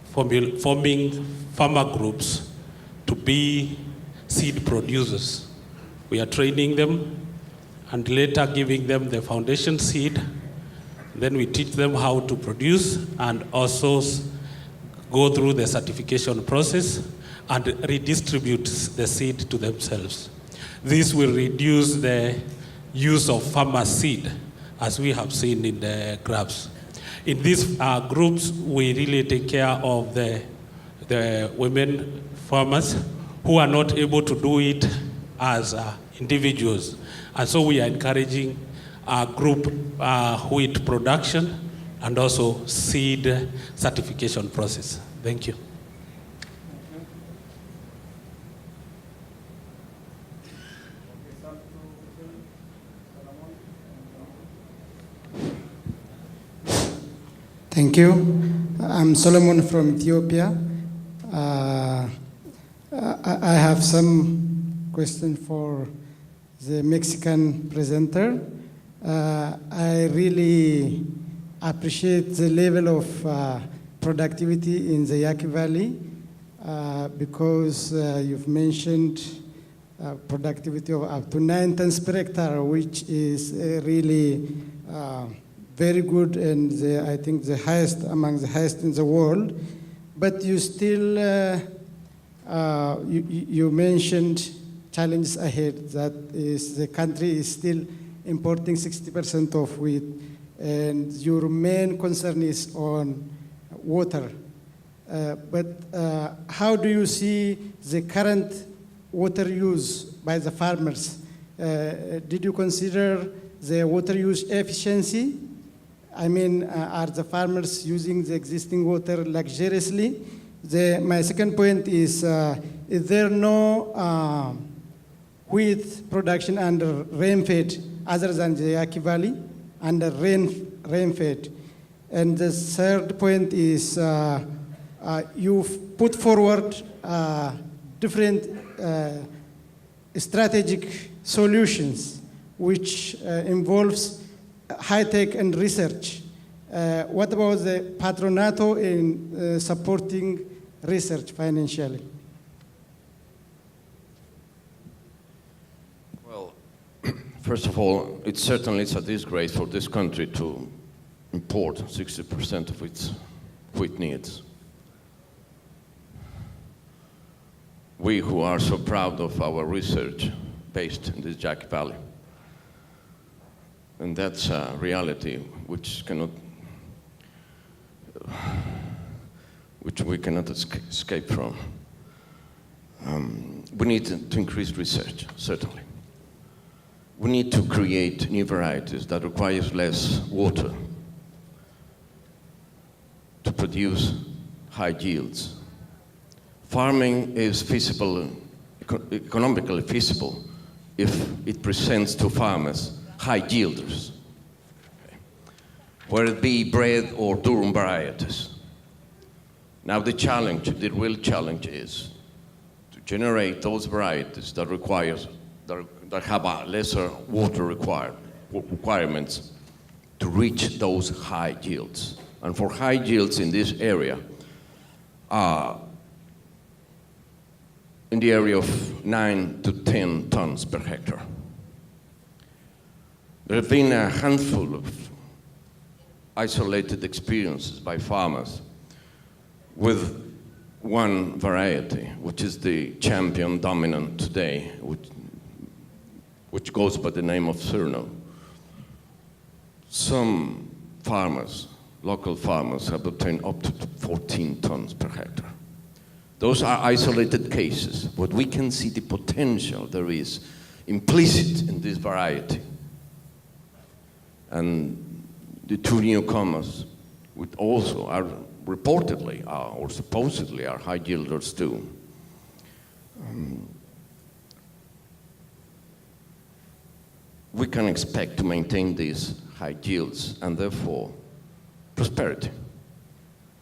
forming farmer groups to be seed producers. We are training them and later giving them the foundation seed. Then we teach them how to produce and also go through the certification process and redistribute the seed to themselves. This will reduce the use of farmer seed, as we have seen in the graphs. In these groups, we really take care of the women farmers who are not able to do it as individuals. And so we are encouraging group wheat production and also seed certification process. Thank you. Thank you. I'm Solomon from Ethiopia. I have some question for the Mexican presenter. I really appreciate the level of productivity in the Yaqui Valley because you've mentioned productivity of up to 9 tons per hectare, which is really very good and I think the highest among the highest in the world. But you still you mentioned challenges ahead. That is, the country is still importing 60% of wheat, and your main concern is on water. But how do you see the current water use by the farmers? Did you consider the water use efficiency? I mean, are the farmers using the existing water luxuriously? My second point is there no wheat production under rain-fed other than the Yaqui Valley, under rain-fed? And the third point is you've put forward different strategic solutions which involves high-tech and research. What about the patronato in supporting research financially? Well, first of all, it certainly is a disgrace for this country to import 60% of its wheat needs. We who are so proud of our research based in this Yaqui Valley. And that's a reality which we cannot escape from. We need to increase research, certainly. We need to create new varieties that require less water to produce high yields. Farming is feasible, economically feasible, if it presents to farmers high yielders, whether it be bread or durum varieties. Now the real challenge is to generate those varieties that have a lesser water requirements to reach those high yields. And for high yields in this area, in the area of 9 to 10 tons per hectare. There have been a handful of isolated experiences by farmers with one variety, which is the champion dominant today, which goes by the name of Surno. Some farmers, local farmers, have obtained up to 14 tons per hectare. Those are isolated cases, but we can see the potential there is implicit in this variety. And the two newcomers, which also are reportedly or supposedly are high yielders too. We can expect to maintain these high yields and therefore prosperity.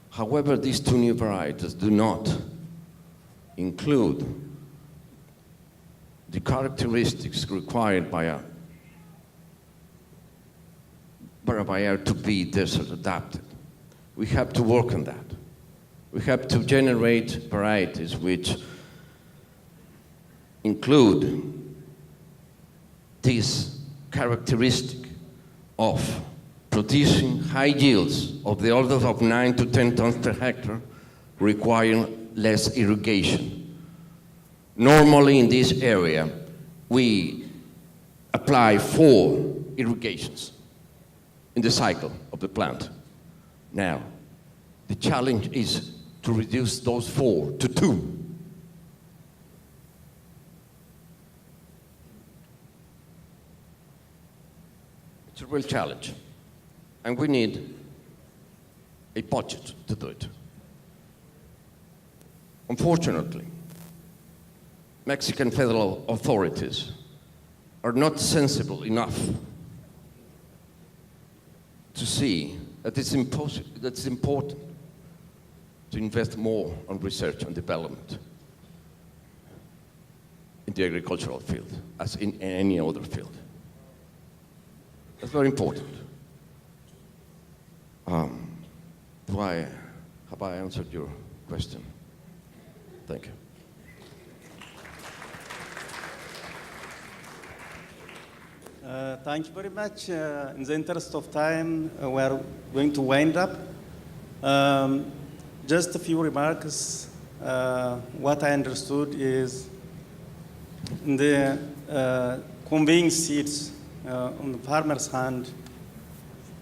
However, these two new varieties do not include the characteristics required by a to be desert adapted. We have to work on that. We have to generate varieties which include this characteristic of producing high yields of the order of 9 to 10 tons per hectare, requiring less irrigation. Normally in this area, we apply 4 irrigations in the cycle of the plant. Now, the challenge is to reduce those 4 to 2. It's a real challenge, and we need a budget to do it. Unfortunately, Mexican federal authorities are not sensible enough to see that it's important to invest more on research and development in the agricultural field, as in any other field. That's very important. Have I answered your question? Thank you. Thank you very much. In the interest of time, we are going to wind up. Just a few remarks. What I understood is in the conveying seeds on the farmer's hand,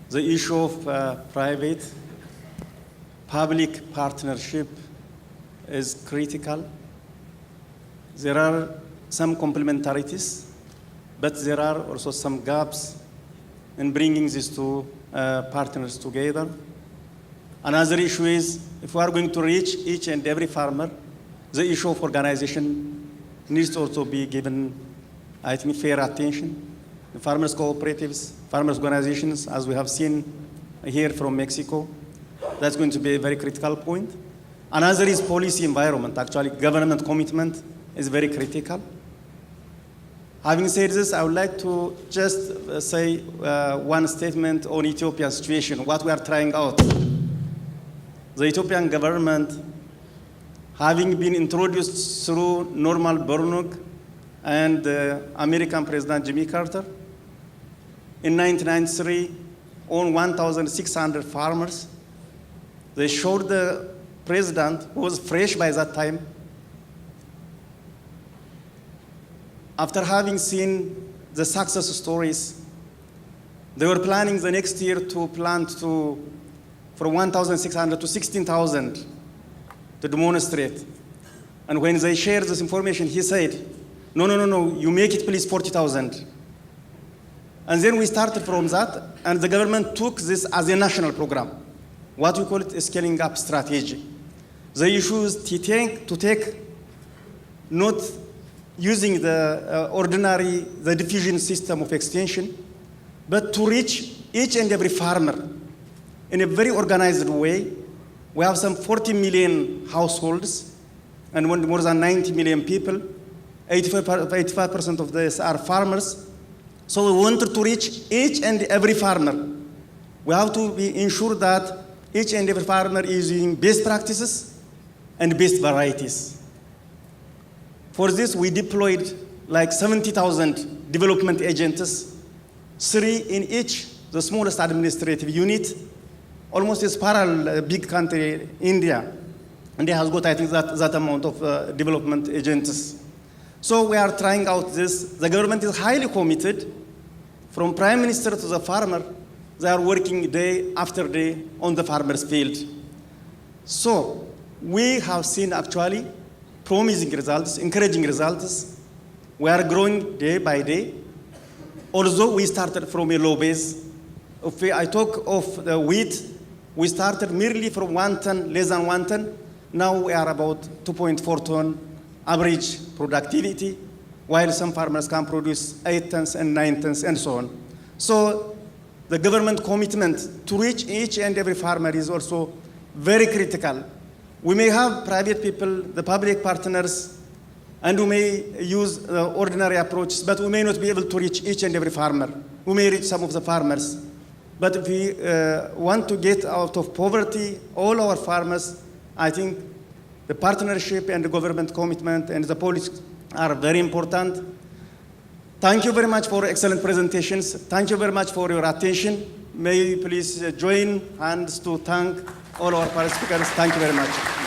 the issue of private-public partnership is critical. There are some complementarities, but there are also some gaps in bringing these two partners together. Another issue is, if we are going to reach each and every farmer, the issue of organization needs to also be given, I think, fair attention. The farmers' cooperatives, farmers' organizations, as we have seen here from Mexico, that's going to be a very critical point. Another is policy environment. Actually, government commitment is very critical. Having said this, I would like to just say one statement on Ethiopia's situation, what we are trying out. The Ethiopian government, having been introduced through Norman Borlaug and American President Jimmy Carter, in 1993, on 1,600 farmers, they showed the president, who was fresh by that time, after having seen the success stories, they were planning the next year to plant from 1,600 to 16,000 to demonstrate. And when they shared this information, he said, no, you make it please 40,000. And then we started from that, and the government took this as a national program, what we call it a scaling up strategy. The issue is to take not using the diffusion system of extension, but to reach each and every farmer in a very organized way. We have some 40 million households and more than 90 million people. 85% of these are farmers. So we wanted to reach each and every farmer. We have to ensure that each and every farmer is using best practices and best varieties. For this, we deployed like 70,000 development agents, 3 in each, the smallest administrative unit, almost is parallel a big country, India. India has got, I think, that amount of development agents. So we are trying out this. The government is highly committed. From Prime Minister to the farmer, they are working day after day on the farmer's field. So we have seen actually promising results, encouraging results. We are growing day by day. Although we started from a low base. If I talk of the wheat, we started merely from 1 ton, less than 1 ton. Now we are about 2.4 ton average productivity, while some farmers can produce 8 tons and 9 tons and so on. So the government commitment to reach each and every farmer is also very critical. We may have private people, the public partners, and we may use ordinary approaches, but we may not be able to reach each and every farmer. We may reach some of the farmers. But if we want to get out of poverty, all our farmers, I think the partnership and the government commitment and the policies are very important. Thank you very much for excellent presentations. Thank you very much for your attention. May you please join hands to thank all our speakers. Thank you very much.